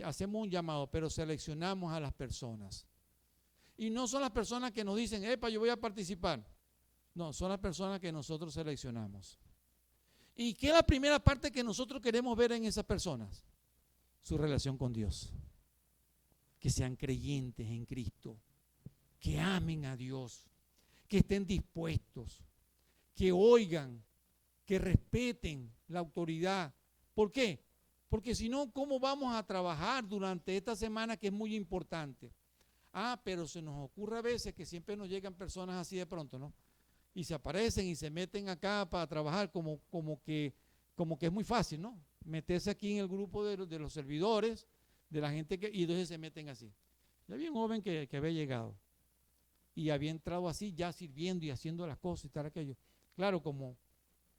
hacemos un llamado, pero seleccionamos a las personas. Y no son las personas que nos dicen, epa, yo voy a participar. No, son las personas que nosotros seleccionamos. ¿Y qué es la primera parte que nosotros queremos ver en esas personas? Su relación con Dios. Que sean creyentes en Cristo, que amen a Dios, que estén dispuestos, que oigan, que respeten la autoridad. ¿Por qué? Porque si no, ¿cómo vamos a trabajar durante esta semana que es muy importante? Pero se nos ocurre a veces que siempre nos llegan personas así de pronto, ¿no? Y se aparecen y se meten acá para trabajar como que es muy fácil, ¿no? Meterse aquí en el grupo de los servidores, de la gente y entonces se meten así. Ya había un joven que había llegado y había entrado así ya sirviendo y haciendo las cosas y tal aquello. Claro, como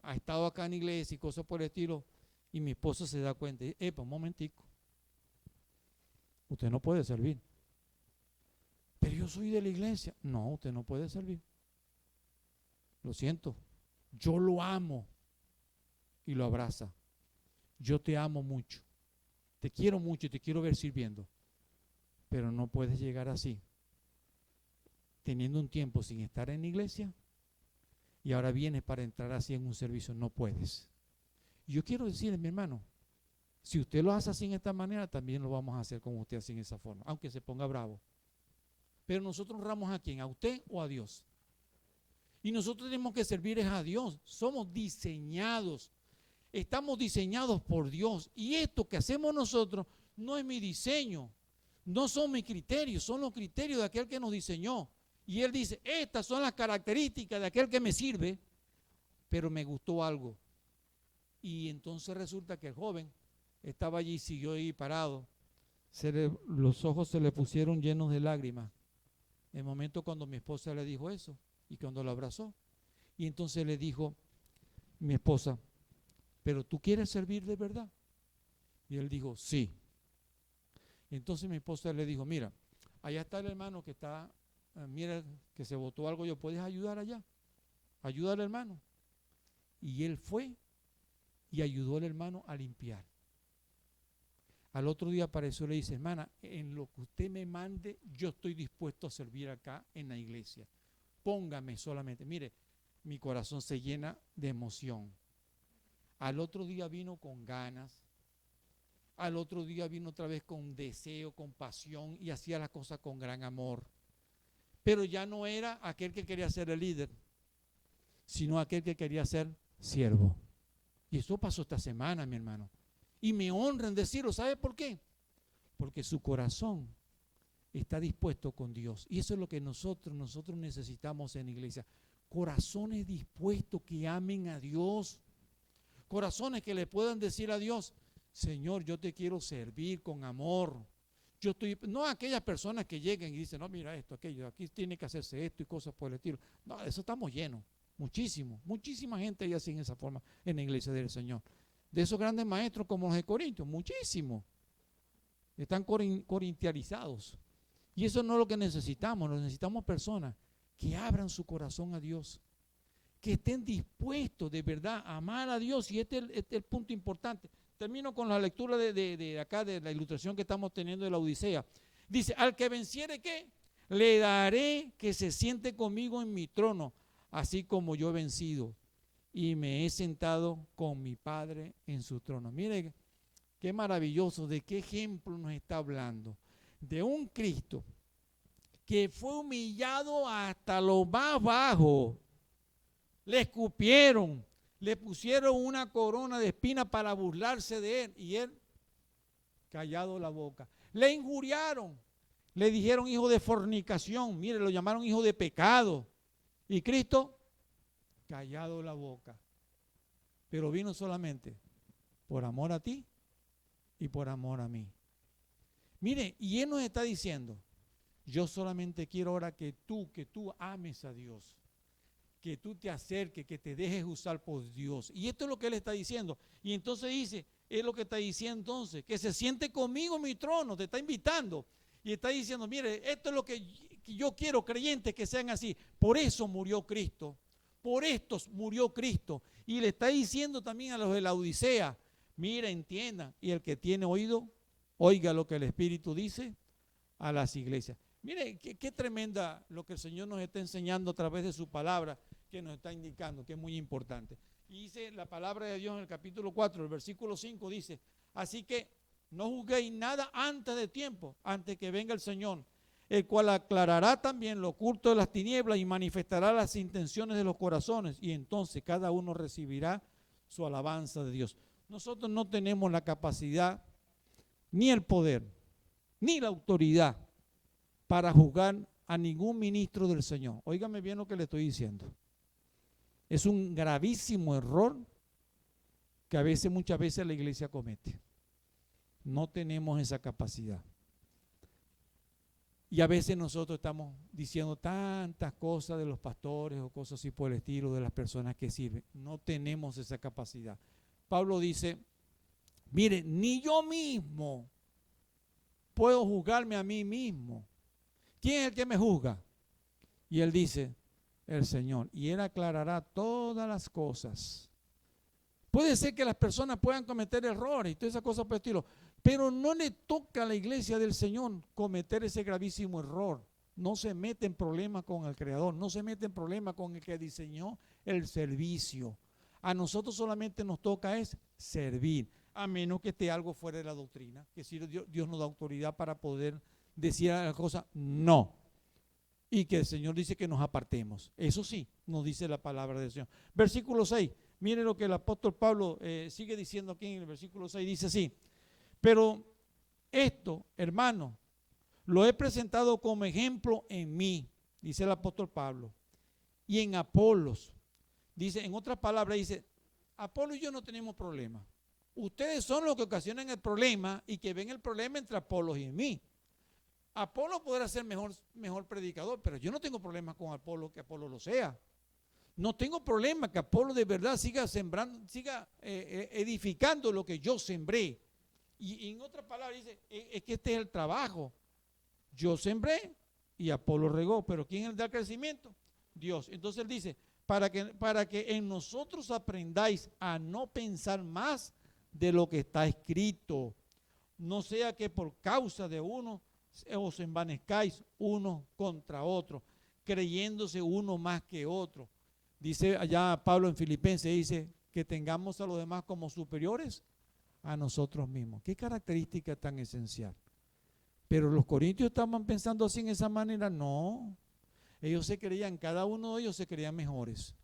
ha estado acá en la iglesia y cosas por el estilo, y mi esposa se da cuenta, un momentico, usted no puede servir. Pero yo soy de la iglesia. No, usted no puede servir. Lo siento, yo lo amo, y lo abraza. Yo te amo mucho, te quiero mucho y te quiero ver sirviendo, pero no puedes llegar así, teniendo un tiempo sin estar en la iglesia, y ahora vienes para entrar así en un servicio. No puedes. Y yo quiero decirle, mi hermano, si usted lo hace así en esta manera, también lo vamos a hacer con usted así en esa forma, aunque se ponga bravo. Pero nosotros honramos ¿a quién? ¿A usted o a Dios? Y nosotros tenemos que servir a Dios. Somos diseñados, estamos diseñados por Dios. Y esto que hacemos nosotros no es mi diseño, no son mis criterios, son los criterios de aquel que nos diseñó. Y Él dice, estas son las características de aquel que me sirve, pero me gustó algo. Y entonces resulta que el joven estaba allí, siguió ahí parado. Los ojos se le pusieron llenos de lágrimas. En el momento cuando mi esposa le dijo eso, y cuando lo abrazó, y entonces le dijo mi esposa, ¿pero tú quieres servir de verdad? Y él dijo, sí. Y entonces mi esposa le dijo, mira, allá está el hermano que está, mira que se botó algo, ¿yo puedes ayudar allá? Ayuda al hermano. Y él fue y ayudó al hermano a limpiar. Al otro día apareció y le dice, hermana, en lo que usted me mande, yo estoy dispuesto a servir acá en la iglesia. Póngame solamente. Mire, mi corazón se llena de emoción. Al otro día vino con ganas. Al otro día vino otra vez con deseo, con pasión y hacía las cosas con gran amor. Pero ya no era aquel que quería ser el líder, sino aquel que quería ser siervo. Y eso pasó esta semana, mi hermano. Y me honra en decirlo. ¿Sabe por qué? Porque su corazón está dispuesto con Dios. Y eso es lo que nosotros necesitamos en la iglesia. Corazones dispuestos que amen a Dios. Corazones que le puedan decir a Dios, Señor, yo te quiero servir con amor. No aquellas personas que lleguen y dicen, no, mira esto, aquello, aquí tiene que hacerse esto y cosas por el estilo. No, de eso estamos llenos. Muchísima gente ya así en esa forma en la iglesia del Señor. De esos grandes maestros como los de Corintios, muchísimo. Están corintializados. Y eso no es lo que necesitamos personas que abran su corazón a Dios, que estén dispuestos de verdad a amar a Dios. Y este es el punto importante. Termino con la lectura de acá, de la ilustración que estamos teniendo de la Odisea. Dice, al que venciere, ¿qué? Le daré que se siente conmigo en mi trono, así como yo he vencido y me he sentado con mi Padre en su trono. Mire, qué maravilloso, de qué ejemplo nos está hablando. De un Cristo que fue humillado hasta lo más bajo. Le escupieron, le pusieron una corona de espinas para burlarse de él y él callado la boca. Le injuriaron, le dijeron hijo de fornicación, mire, lo llamaron hijo de pecado. Y Cristo callado la boca. Pero vino solamente por amor a ti y por amor a mí. Mire, y Él nos está diciendo, yo solamente quiero ahora que tú ames a Dios, que tú te acerques, que te dejes usar por Dios. Y esto es lo que Él está diciendo. Y entonces dice, es lo que está diciendo entonces, que se siente conmigo en mi trono, te está invitando. Y está diciendo, mire, esto es lo que yo quiero, creyentes que sean así. Por eso murió Cristo, por estos murió Cristo. Y le está diciendo también a los de la Odisea, mire, entiendan, y el que tiene oído, oiga lo que el Espíritu dice a las iglesias. Mire, qué tremenda lo que el Señor nos está enseñando a través de su palabra, que nos está indicando, que es muy importante. Y dice la palabra de Dios en el capítulo 4, el versículo 5 dice, así que no juzguéis nada antes de tiempo, antes que venga el Señor, el cual aclarará también lo oculto de las tinieblas y manifestará las intenciones de los corazones, y entonces cada uno recibirá su alabanza de Dios. Nosotros no tenemos la capacidad, ni el poder, ni la autoridad para juzgar a ningún ministro del Señor. Óigame bien lo que le estoy diciendo. Es un gravísimo error que muchas veces la iglesia comete. No tenemos esa capacidad. Y a veces nosotros estamos diciendo tantas cosas de los pastores o cosas así por el estilo, de las personas que sirven. No tenemos esa capacidad. Pablo dice, mire, ni yo mismo puedo juzgarme a mí mismo. ¿Quién es el que me juzga? Y él dice, el Señor. Y Él aclarará todas las cosas. Puede ser que las personas puedan cometer errores y todas esas cosas por el estilo, pero no le toca a la iglesia del Señor cometer ese gravísimo error. No se mete en problemas con el Creador, no se mete en problemas con el que diseñó el servicio. A nosotros solamente nos toca es servir, a menos que esté algo fuera de la doctrina, que si Dios nos da autoridad para poder decir las cosas, no. Y que el Señor dice que nos apartemos. Eso sí, nos dice la palabra del Señor. Versículo 6, mire lo que el apóstol Pablo sigue diciendo aquí en el versículo 6, dice así, pero esto, hermano, lo he presentado como ejemplo en mí, dice el apóstol Pablo, y en Apolos. Dice, en otras palabras, dice, Apolo y yo no tenemos problema. Ustedes son los que ocasionan el problema y que ven el problema entre Apolos y en mí. Apolo podrá ser mejor predicador, pero yo no tengo problema con Apolo, que Apolo lo sea. No tengo problema que Apolo de verdad siga sembrando, siga edificando lo que yo sembré. Y en otras palabras dice, es que este es el trabajo. Yo sembré y Apolo regó, pero ¿quién da el crecimiento? Dios. Entonces él dice, para que en nosotros aprendáis a no pensar más de lo que está escrito, no sea que por causa de uno os envanezcáis uno contra otro, creyéndose uno más que otro. Dice allá Pablo en Filipenses, dice que tengamos a los demás como superiores a nosotros mismos. Qué característica tan esencial. Pero los corintios estaban pensando así en esa manera. No, ellos se creían, cada uno de ellos se creían mejores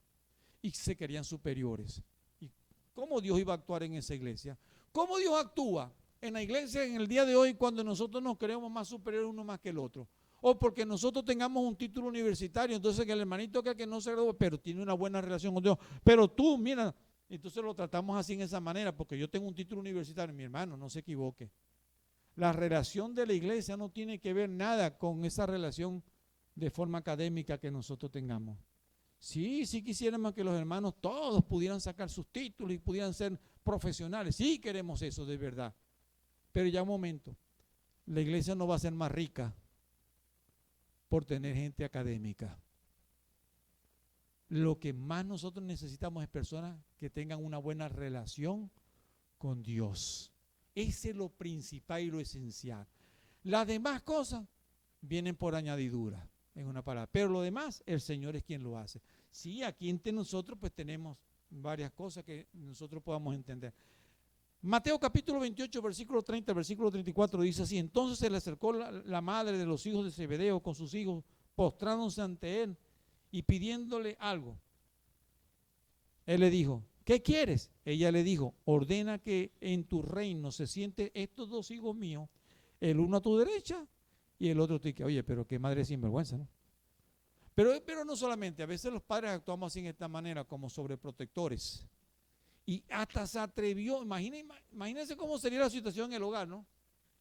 y se creían superiores. ¿Y cómo Dios iba a actuar en esa iglesia? ¿Cómo Dios actúa en la iglesia en el día de hoy cuando nosotros nos creemos más superiores uno más que el otro? O porque nosotros tengamos un título universitario, entonces que el hermanito que no se graduó, pero tiene una buena relación con Dios. Pero tú, mira, entonces lo tratamos así en esa manera, porque yo tengo un título universitario. Mi hermano, no se equivoque. La relación de la iglesia no tiene que ver nada con esa relación de forma académica que nosotros tengamos. Sí, sí quisiéramos que los hermanos todos pudieran sacar sus títulos y pudieran ser profesionales. Sí queremos eso de verdad. Pero ya un momento, la iglesia no va a ser más rica por tener gente académica. Lo que más nosotros necesitamos es personas que tengan una buena relación con Dios. Ese es lo principal y lo esencial. Las demás cosas vienen por añadidura, en una palabra. Pero lo demás, el Señor es quien lo hace. Sí, aquí entre nosotros pues tenemos varias cosas que nosotros podamos entender. Mateo capítulo 28, versículo 30, versículo 34 dice así: entonces se le acercó la madre de los hijos de Zebedeo con sus hijos, postrándose ante él y pidiéndole algo. Él le dijo: ¿qué quieres? Ella le dijo: ordena que en tu reino se sienten estos dos hijos míos, el uno a tu derecha y el otro a tu izquierda. Oye, pero qué madre sinvergüenza, ¿no? Pero no solamente, a veces los padres actuamos así en esta manera como sobreprotectores. Y hasta se atrevió, imagínense cómo sería la situación en el hogar, ¿no?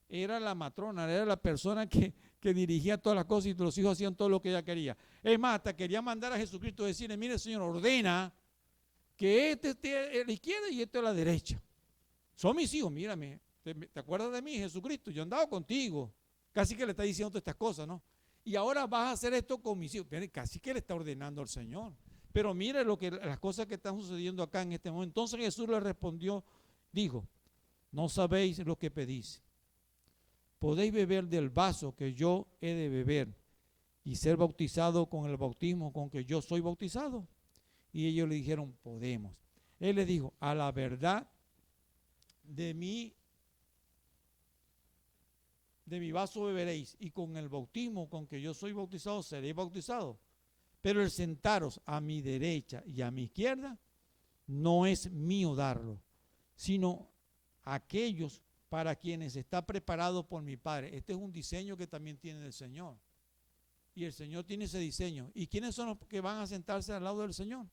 Era la matrona, era la persona que dirigía todas las cosas y los hijos hacían todo lo que ella quería. Es más, hasta quería mandar a Jesucristo a decirle: mire, Señor, ordena que este esté a la izquierda y este a la derecha. Son mis hijos, mírame, ¿te acuerdas de mí, Jesucristo? Yo andaba contigo. Casi que le está diciendo todas estas cosas, ¿no? Y ahora vas a hacer esto con mis hijos. Casi que le está ordenando al Señor. Pero mire las cosas que están sucediendo acá en este momento. Entonces Jesús le respondió, dijo: no sabéis lo que pedís. ¿Podéis beber del vaso que yo he de beber y ser bautizado con el bautismo con que yo soy bautizado? Y ellos le dijeron: podemos. Él les dijo: a la verdad de mi vaso beberéis, y con el bautismo con que yo soy bautizado seréis bautizados. Pero el sentaros a mi derecha y a mi izquierda no es mío darlo, sino aquellos para quienes está preparado por mi Padre. Este es un diseño que también tiene el Señor. Y el Señor tiene ese diseño. ¿Y quiénes son los que van a sentarse al lado del Señor?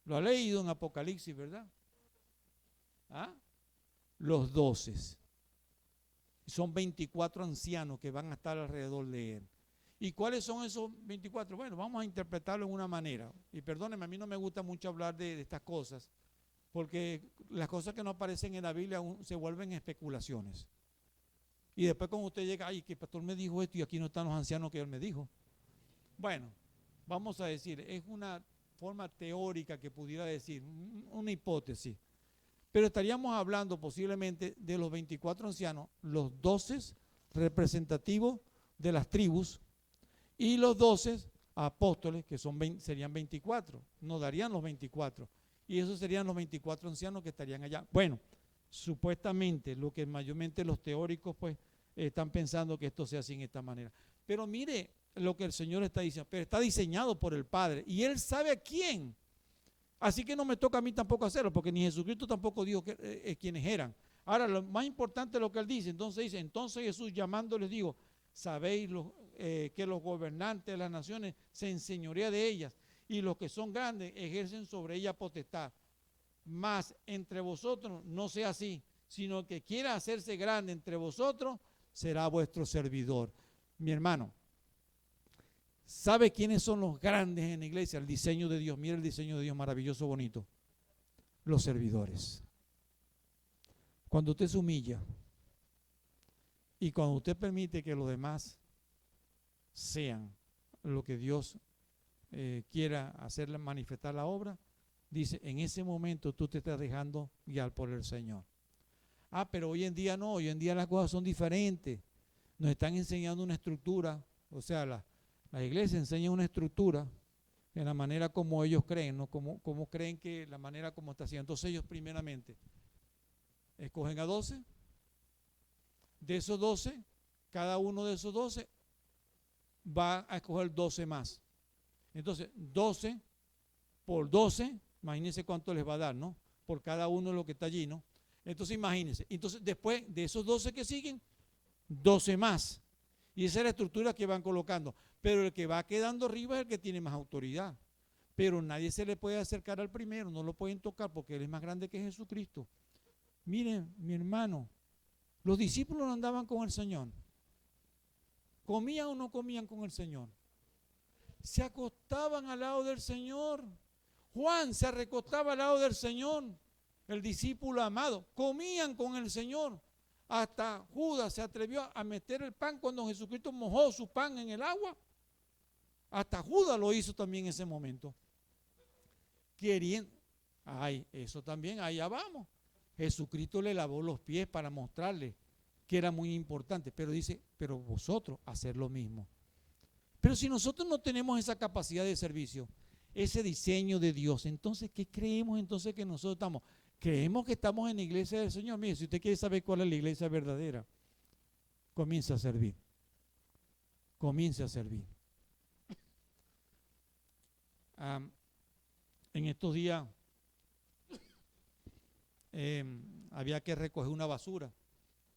Lo ha leído en Apocalipsis, ¿verdad? ¿Ah? Los 12. Son 24 ancianos que van a estar alrededor de él. ¿Y cuáles son esos 24? Bueno, vamos a interpretarlo en una manera. Y perdónenme, a mí no me gusta mucho hablar de estas cosas, porque las cosas que no aparecen en la Biblia se vuelven especulaciones. Y después cuando usted llega: ay, que el pastor me dijo esto y aquí no están los ancianos que él me dijo. Bueno, vamos a decir, es una forma teórica que pudiera decir, una hipótesis. Pero estaríamos hablando posiblemente de los 24 ancianos, los 12 representativos de las tribus y los 12 apóstoles, que serían 24, nos darían los 24. Y esos serían los 24 ancianos que estarían allá. Bueno, supuestamente lo que mayormente los teóricos pues están pensando que esto sea así en esta manera. Pero mire lo que el Señor está diciendo, pero está diseñado por el Padre y Él sabe a quién. Así que no me toca a mí tampoco hacerlo, porque ni Jesucristo tampoco dijo quiénes eran. Ahora, lo más importante es lo que Él dice. Entonces Jesús llamándoles dijo: sabéis que los gobernantes de las naciones se enseñorea de ellas, y los que son grandes ejercen sobre ellas potestad. Mas entre vosotros no sea así, sino que quiera hacerse grande entre vosotros será vuestro servidor. Mi hermano, ¿sabe quiénes son los grandes en la iglesia? El diseño de Dios. Mira el diseño de Dios maravilloso, bonito. Los servidores. Cuando usted se humilla y cuando usted permite que los demás sean lo que Dios quiera hacerle manifestar la obra, dice, en ese momento tú te estás dejando guiar por el Señor. Ah, pero hoy en día no, hoy en día las cosas son diferentes. Nos están enseñando una estructura, o sea, la iglesia enseña una estructura en la manera como ellos creen, ¿no? Como creen que la manera como está haciendo. Entonces ellos primeramente escogen a 12. De esos 12, cada uno de esos 12 va a escoger 12 más. Entonces, 12 por 12, imagínense cuánto les va a dar, ¿no? Por cada uno de lo que está allí, ¿no? Entonces, imagínense. Entonces, después de esos 12 que siguen, 12 más. Y esa es la estructura que van colocando. Pero el que va quedando arriba es el que tiene más autoridad. Pero nadie se le puede acercar al primero, no lo pueden tocar porque él es más grande que Jesucristo. Miren, mi hermano, los discípulos andaban con el Señor. ¿Comían o no comían con el Señor? Se acostaban al lado del Señor. Juan se recostaba al lado del Señor, el discípulo amado. Comían con el Señor. Hasta Judas se atrevió a meter el pan cuando Jesucristo mojó su pan en el agua. Hasta Judas lo hizo también en ese momento. Queriendo, ay, eso también, allá vamos. Jesucristo le lavó los pies para mostrarle que era muy importante, pero dice, pero vosotros hacer lo mismo. Pero si nosotros no tenemos esa capacidad de servicio, ese diseño de Dios, entonces, ¿qué creemos entonces que nosotros estamos? Creemos que estamos en la iglesia del Señor. Mire, si usted quiere saber cuál es la iglesia verdadera, comienza a servir. Comienza a servir. En estos días había que recoger una basura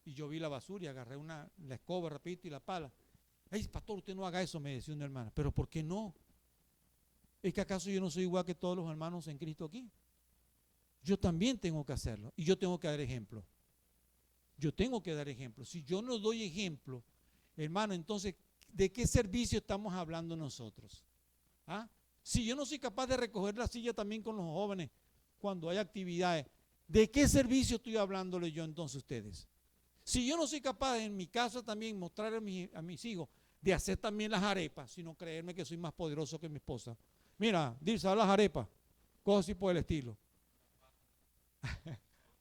y yo vi la basura y agarré la escoba rapidito y la pala. Ay, pastor, usted no haga eso, me decía una hermana. Pero ¿por qué no? ¿Es que acaso yo no soy igual que todos los hermanos en Cristo aquí? Yo también tengo que hacerlo y yo tengo que dar ejemplo. Yo tengo que dar ejemplo. Si yo no doy ejemplo, hermano, entonces, ¿de qué servicio estamos hablando nosotros? ¿Ah? Si yo no soy capaz de recoger la silla también con los jóvenes cuando hay actividades, ¿de qué servicio estoy hablándole yo entonces a ustedes? Si yo no soy capaz en mi casa también mostrar a mis hijos de hacer también las arepas, sino creerme que soy más poderoso que mi esposa. Mira, Dirce, haz las arepas, cosas así por el estilo.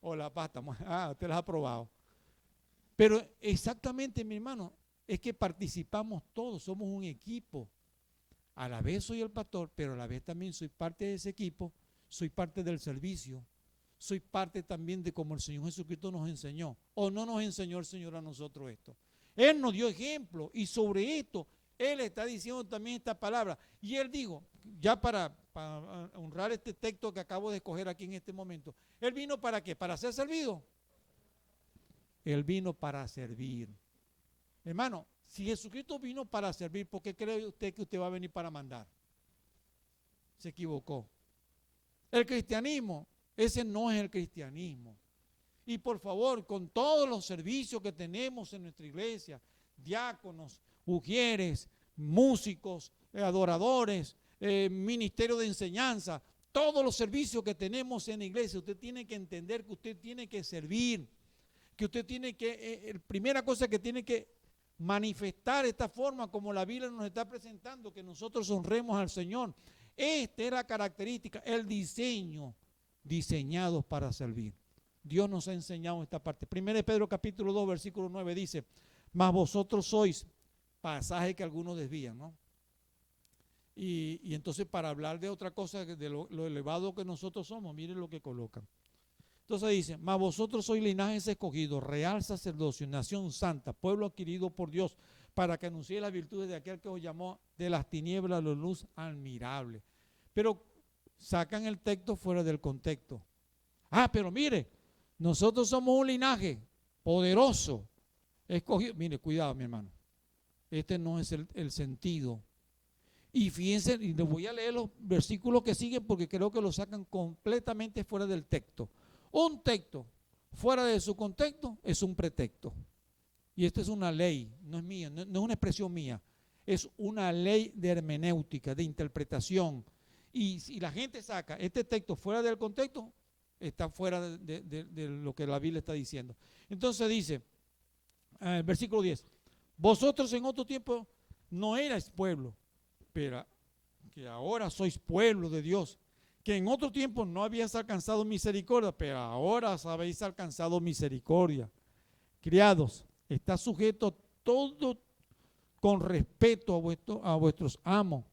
O la pasta, usted las ha probado. Pero exactamente, mi hermano, es que participamos todos, somos un equipo. A la vez soy el pastor, pero a la vez también soy parte de ese equipo, soy parte del servicio, soy parte también de como el Señor Jesucristo nos enseñó. ¿O no nos enseñó el Señor a nosotros esto? Él nos dio ejemplo y sobre esto Él está diciendo también esta palabra. Y Él dijo, ya para honrar este texto que acabo de escoger aquí en este momento, Él vino ¿para qué? ¿Para ser servido? Él vino para servir. Hermano, si Jesucristo vino para servir, ¿por qué cree usted que usted va a venir para mandar? Se equivocó. El cristianismo, ese no es el cristianismo. Y por favor, con todos los servicios que tenemos en nuestra iglesia, diáconos, ujieres, músicos, adoradores, ministerio de enseñanza, todos los servicios que tenemos en la iglesia, usted tiene que entender que usted tiene que servir, que usted tiene que, primera cosa que tiene que manifestar esta forma como la Biblia nos está presentando, que nosotros honremos al Señor. Esta es la característica, el diseño, diseñados para servir. Dios nos ha enseñado esta parte. 1 Pedro capítulo 2, versículo 9 dice, mas vosotros sois, pasaje que algunos desvían, ¿no? Y entonces para hablar de otra cosa, de lo elevado que nosotros somos, miren lo que colocan. Entonces dice, mas vosotros sois linaje escogido, real sacerdocio, nación santa, pueblo adquirido por Dios, para que anuncie las virtudes de aquel que os llamó de las tinieblas a la luz admirable. Pero sacan el texto fuera del contexto. Pero mire, nosotros somos un linaje poderoso, escogido. Mire, cuidado, mi hermano. Este no es el sentido. Y fíjense, y les voy a leer los versículos que siguen porque creo que lo sacan completamente fuera del texto. Un texto fuera de su contexto es un pretexto. Y esta es una ley, no es mía, no es una expresión mía. Es una ley de hermenéutica, de interpretación. Y si la gente saca este texto fuera del contexto, está fuera de lo que la Biblia está diciendo. Entonces dice, versículo 10, vosotros en otro tiempo no erais pueblo, pero que ahora sois pueblo de Dios, que en otro tiempo no habíais alcanzado misericordia, pero ahora habéis alcanzado misericordia. Criados, está sujeto todo con respeto a vuestros amos,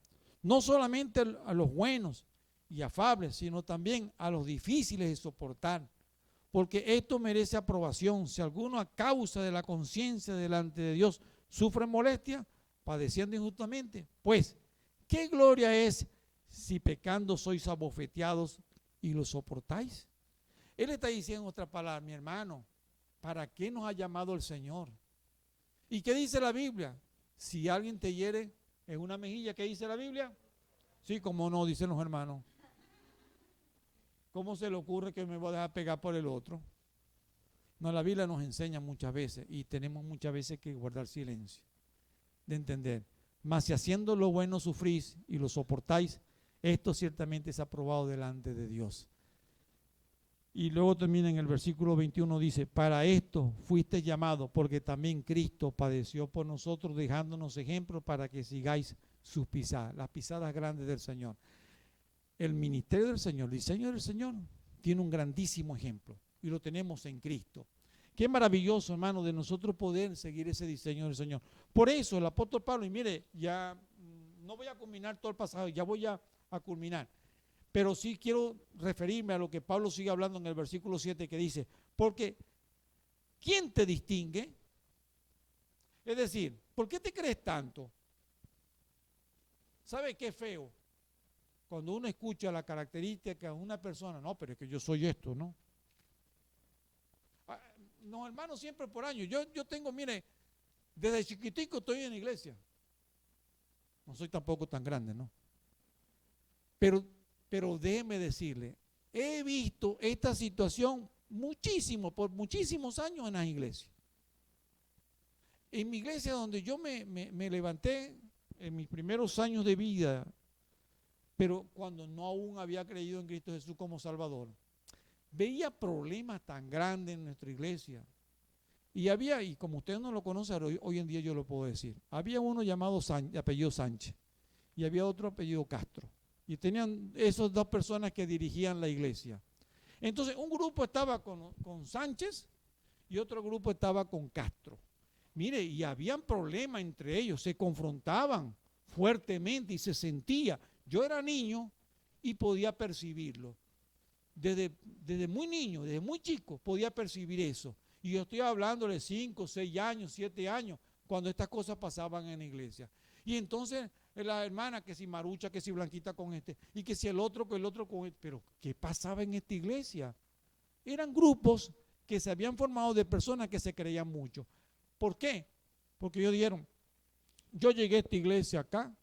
no solamente a los buenos y afables, sino también a los difíciles de soportar, porque esto merece aprobación. Si alguno a causa de la conciencia delante de Dios sufre molestia, padeciendo injustamente, pues, ¿qué gloria es si pecando sois abofeteados y lo soportáis? Él está diciendo otra palabra, mi hermano, ¿para qué nos ha llamado el Señor? ¿Y qué dice la Biblia? Si alguien te hiere en una mejilla, ¿qué dice la Biblia? Sí, como no, dicen los hermanos. ¿Cómo se le ocurre que me voy a dejar pegar por el otro? No, la Biblia nos enseña muchas veces y tenemos muchas veces que guardar silencio, de entender. Mas si haciendo lo bueno sufrís y lo soportáis, esto ciertamente es aprobado delante de Dios. Y luego termina en el versículo 21, dice, para esto fuiste llamado, porque también Cristo padeció por nosotros, dejándonos ejemplo para que sigáis sus pisadas, las pisadas grandes del Señor. El ministerio del Señor, el diseño del Señor, tiene un grandísimo ejemplo y lo tenemos en Cristo. Qué maravilloso, hermano, de nosotros poder seguir ese diseño del Señor. Por eso el apóstol Pablo, y mire, ya no voy a culminar todo el pasado, ya voy a culminar, pero sí quiero referirme a lo que Pablo sigue hablando en el versículo 7 que dice, porque ¿quién te distingue? Es decir, ¿por qué te crees tanto? ¿Sabe qué feo? Cuando uno escucha la característica de una persona, no, pero es que yo soy esto, ¿no? No, hermano, siempre por años. Yo tengo, mire, desde chiquitico estoy en la iglesia. No soy tampoco tan grande, ¿no? Pero déjeme decirle, he visto esta situación por muchísimos años en las iglesias. En mi iglesia donde yo me levanté en mis primeros años de vida, pero cuando no aún había creído en Cristo Jesús como Salvador, veía problemas tan grandes en nuestra iglesia. Y como ustedes no lo conocen, hoy en día yo lo puedo decir. Había uno llamado apellido Sánchez y había otro apellido Castro. Y tenían esas dos personas que dirigían la iglesia. Entonces, un grupo estaba con Sánchez y otro grupo estaba con Castro. Mire, y habían problemas entre ellos, se confrontaban fuertemente y se sentía. Yo era niño y podía percibirlo. Desde muy niño, desde muy chico, podía percibir eso. Y yo estoy hablando de 5, 6 años, 7 años, cuando estas cosas pasaban en la iglesia. Y entonces la hermana, que si Marucha, que si Blanquita con este, y que si el otro con este. Pero, ¿qué pasaba en esta iglesia? Eran grupos que se habían formado de personas que se creían mucho. ¿Por qué? Porque ellos dijeron, yo llegué a esta iglesia acá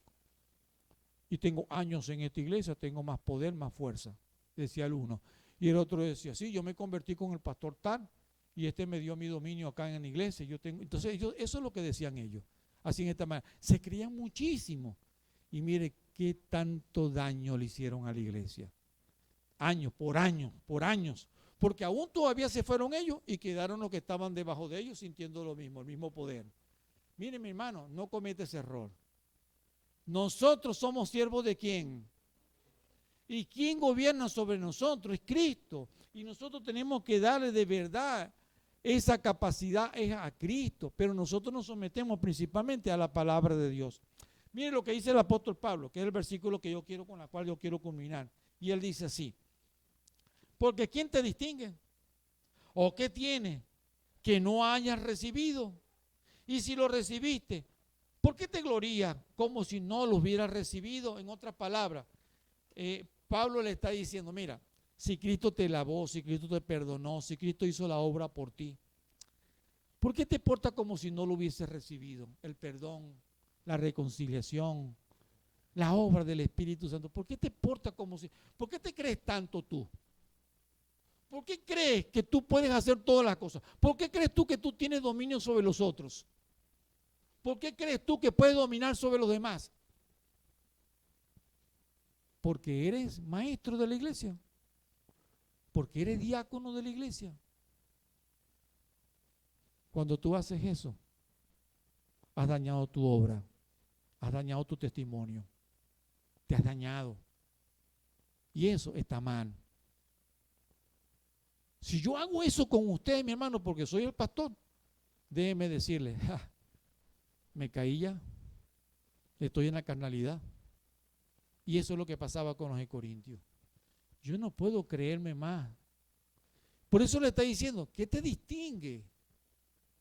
y tengo años en esta iglesia, tengo más poder, más fuerza, decía el uno. Y el otro decía, sí, yo me convertí con el pastor tal y este me dio mi dominio acá en la iglesia. Entonces eso es lo que decían ellos, así en esta manera. Se creían muchísimo. Y mire qué tanto daño le hicieron a la iglesia. Años, por años, por años. Porque aún todavía se fueron ellos y quedaron los que estaban debajo de ellos sintiendo lo mismo, el mismo poder. Mire, mi hermano, no cometa ese error. Nosotros somos siervos de ¿quién? ¿Y quién gobierna sobre nosotros? Es Cristo. Y nosotros tenemos que darle de verdad esa capacidad es a Cristo. Pero nosotros nos sometemos principalmente a la palabra de Dios. Mire lo que dice el apóstol Pablo, que es el versículo que yo quiero, con la cual yo quiero culminar. Y él dice así, porque ¿quién te distingue? ¿O qué tiene que no hayas recibido? Y si lo recibiste, ¿por qué te glorías como si no lo hubieras recibido? En otras palabras, Pablo le está diciendo, mira, si Cristo te lavó, si Cristo te perdonó, si Cristo hizo la obra por ti, ¿por qué te portas como si no lo hubieses recibido? El perdón, la reconciliación, la obra del Espíritu Santo. ¿Por qué te portas como si? ¿Por qué te crees tanto tú? ¿Por qué crees que tú puedes hacer todas las cosas? ¿Por qué crees tú que tú tienes dominio sobre los otros? ¿Por qué crees tú que puedes dominar sobre los demás? Porque eres maestro de la iglesia. Porque eres diácono de la iglesia. Cuando tú haces eso, has dañado tu obra, has dañado tu testimonio, te has dañado. Y eso está mal. Si yo hago eso con ustedes, mi hermano, porque soy el pastor, déjeme decirle, me caí ya, estoy en la carnalidad. Y eso es lo que pasaba con los de Corintios. Yo no puedo creerme más Por eso le está diciendo, ¿qué te distingue?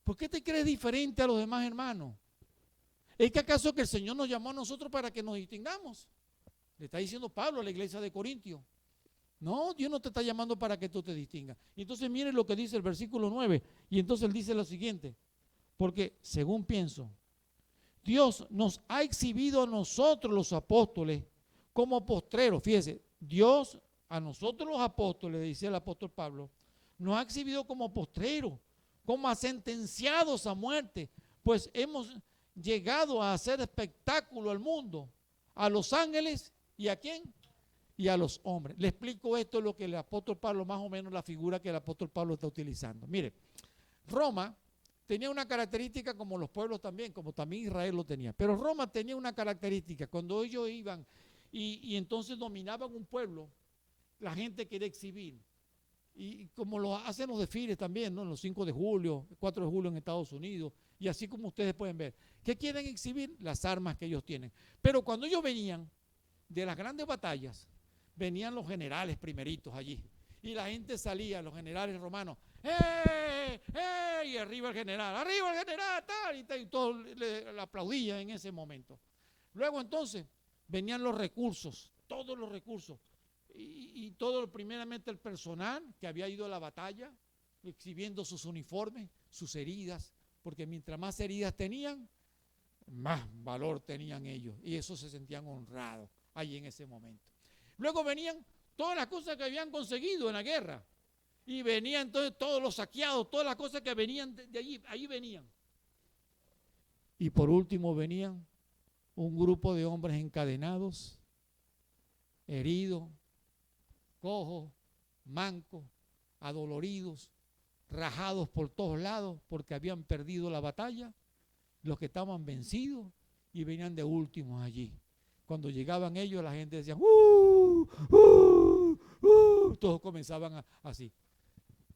¿Por qué te crees diferente a los demás hermanos? ¿Es que acaso que el Señor nos llamó a nosotros para que nos distingamos? Le está diciendo Pablo a la iglesia de Corintios. No, Dios no te está llamando para que tú te distingas. Y entonces miren lo que dice el versículo 9. Y entonces él dice lo siguiente. Porque según pienso, Dios nos ha exhibido a nosotros los apóstoles como postreros. Fíjese, Dios a nosotros los apóstoles, dice el apóstol Pablo, nos ha exhibido como postreros, como a sentenciados a muerte. Pues hemos llegado a hacer espectáculo al mundo, a los ángeles y a quién, y a los hombres. Le explico esto, lo que el apóstol Pablo, más o menos la figura que el apóstol Pablo está utilizando. Mire, Roma tenía una característica como los pueblos también, como también Israel lo tenía, pero Roma tenía una característica, cuando ellos iban y entonces dominaban un pueblo, la gente quería exhibir. Y como lo hacen los desfiles también, ¿no? Los 5 de julio, 4 de julio en Estados Unidos, y así como ustedes pueden ver. ¿Qué quieren exhibir? Las armas que ellos tienen. Pero cuando ellos venían de las grandes batallas, venían los generales primeritos allí. Y la gente salía, los generales romanos, ¡eh! ¡eh! Y arriba el general, tal, y todos le aplaudían en ese momento. Luego entonces venían los recursos, todos los recursos. Y todo, primeramente el personal que había ido a la batalla, exhibiendo sus uniformes, sus heridas, porque mientras más heridas tenían, más valor tenían ellos, y eso se sentían honrados ahí en ese momento. Luego venían todas las cosas que habían conseguido en la guerra, y venían entonces todos los saqueados, todas las cosas que venían de allí, ahí venían. Y por último venían un grupo de hombres encadenados, heridos, cojos, mancos, adoloridos, rajados por todos lados porque habían perdido la batalla, los que estaban vencidos, y venían de últimos allí. Cuando llegaban ellos, la gente decía, todos comenzaban así.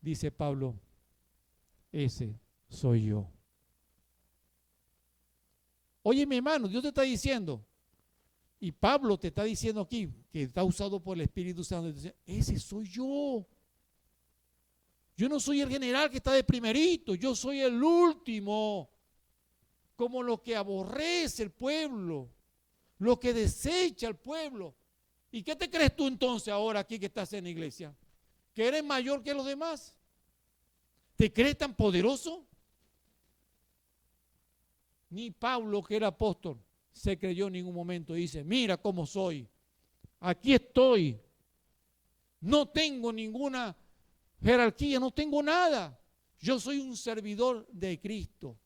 Dice Pablo, ese soy yo. Oye, mi hermano, Dios te está diciendo, y Pablo te está diciendo aquí, que está usado por el Espíritu Santo, dice, ese soy yo. Yo no soy el general que está de primerito, yo soy el último. Como lo que aborrece el pueblo, lo que desecha el pueblo. ¿Y qué te crees tú entonces ahora aquí que estás en la iglesia? ¿Que eres mayor que los demás? ¿Te crees tan poderoso? Ni Pablo, que era apóstol, se creyó en ningún momento. Dice, mira cómo soy, aquí estoy, no tengo ninguna jerarquía, no tengo nada, yo soy un servidor de Cristo.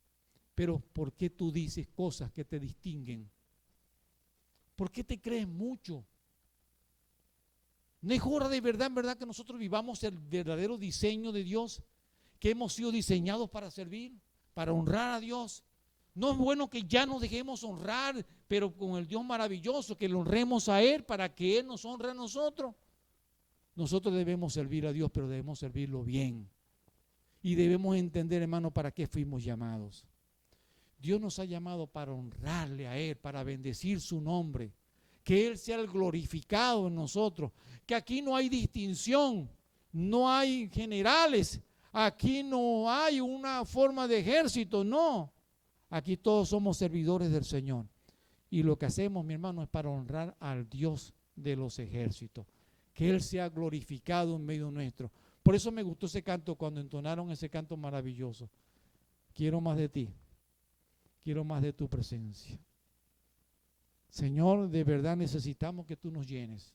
Pero ¿por qué tú dices cosas que te distinguen? ¿Por qué te crees mucho? ¿No es hora de verdad, en verdad, que nosotros vivamos el verdadero diseño de Dios, que hemos sido diseñados para servir, para honrar a Dios? No es bueno que ya nos dejemos honrar, pero con el Dios maravilloso, que lo honremos a Él para que Él nos honre a nosotros. Nosotros debemos servir a Dios, pero debemos servirlo bien. Y debemos entender, hermano, para qué fuimos llamados. Dios nos ha llamado para honrarle a Él, para bendecir su nombre, que Él sea el glorificado en nosotros, que aquí no hay distinción, no hay generales, aquí no hay una forma de ejército, no. Aquí todos somos servidores del Señor. Y lo que hacemos, mi hermano, es para honrar al Dios de los ejércitos. Que Él sea glorificado en medio nuestro. Por eso me gustó ese canto cuando entonaron ese canto maravilloso. Quiero más de ti. Quiero más de tu presencia. Señor, de verdad necesitamos que tú nos llenes.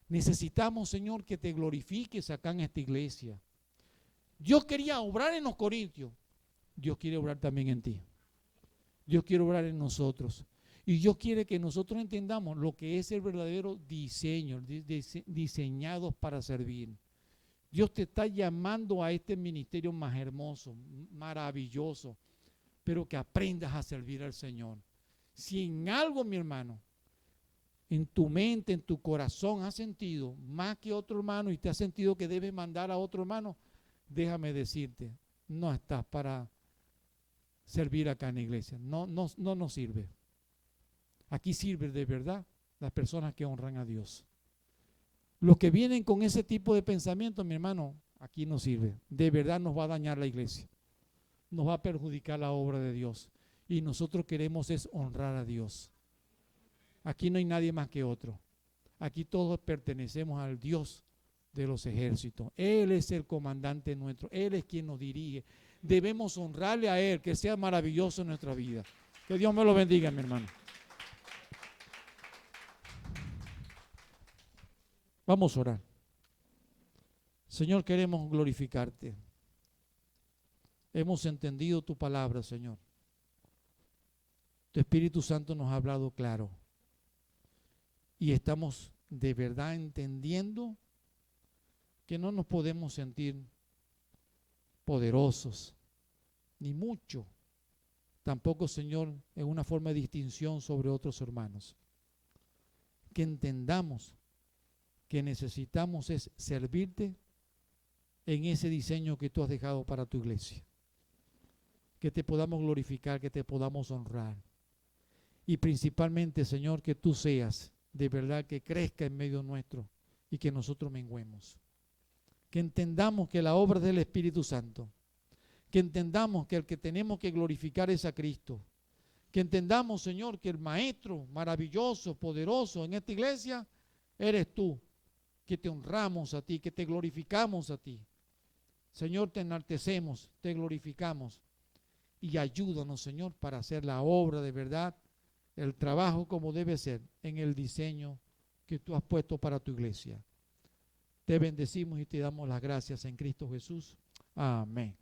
Necesitamos, Señor, que te glorifiques acá en esta iglesia. Dios quería obrar en los corintios. Dios quiere obrar también en ti. Dios quiere obrar en nosotros. Y Dios quiere que nosotros entendamos lo que es el verdadero diseño, diseñados para servir. Dios te está llamando a este ministerio más hermoso, maravilloso, pero que aprendas a servir al Señor. Si en algo, mi hermano, en tu mente, en tu corazón has sentido más que otro hermano y te has sentido que debes mandar a otro hermano, déjame decirte, no estás para servir acá en la iglesia. No nos sirve. Aquí sirve de verdad las personas que honran a Dios. Los que vienen con ese tipo de pensamiento, mi hermano, aquí no sirve. De verdad nos va a dañar la iglesia. Nos va a perjudicar la obra de Dios. Y nosotros queremos es honrar a Dios. Aquí no hay nadie más que otro. Aquí todos pertenecemos al Dios de los ejércitos. Él es el comandante nuestro. Él es quien nos dirige. Debemos honrarle a Él, que sea maravilloso en nuestra vida. Que Dios me lo bendiga, mi hermano. Vamos a orar. Señor, queremos glorificarte. Hemos entendido tu palabra, Señor. Tu Espíritu Santo nos ha hablado claro. Y estamos de verdad entendiendo que no nos podemos sentir poderosos, ni mucho. Tampoco, Señor, en una forma de distinción sobre otros hermanos. Que entendamos que necesitamos es servirte en ese diseño que tú has dejado para tu iglesia. Que te podamos glorificar, que te podamos honrar. Y principalmente, Señor, que tú seas de verdad que crezca en medio nuestro y que nosotros menguemos. Que entendamos que la obra del Espíritu Santo, que entendamos que el que tenemos que glorificar es a Cristo, que entendamos, Señor, que el Maestro maravilloso, poderoso en esta iglesia eres tú, que te honramos a ti, que te glorificamos a ti. Señor, te enaltecemos, te glorificamos y ayúdanos, Señor, para hacer la obra de verdad, el trabajo como debe ser en el diseño que tú has puesto para tu iglesia. Te bendecimos y te damos las gracias en Cristo Jesús. Amén.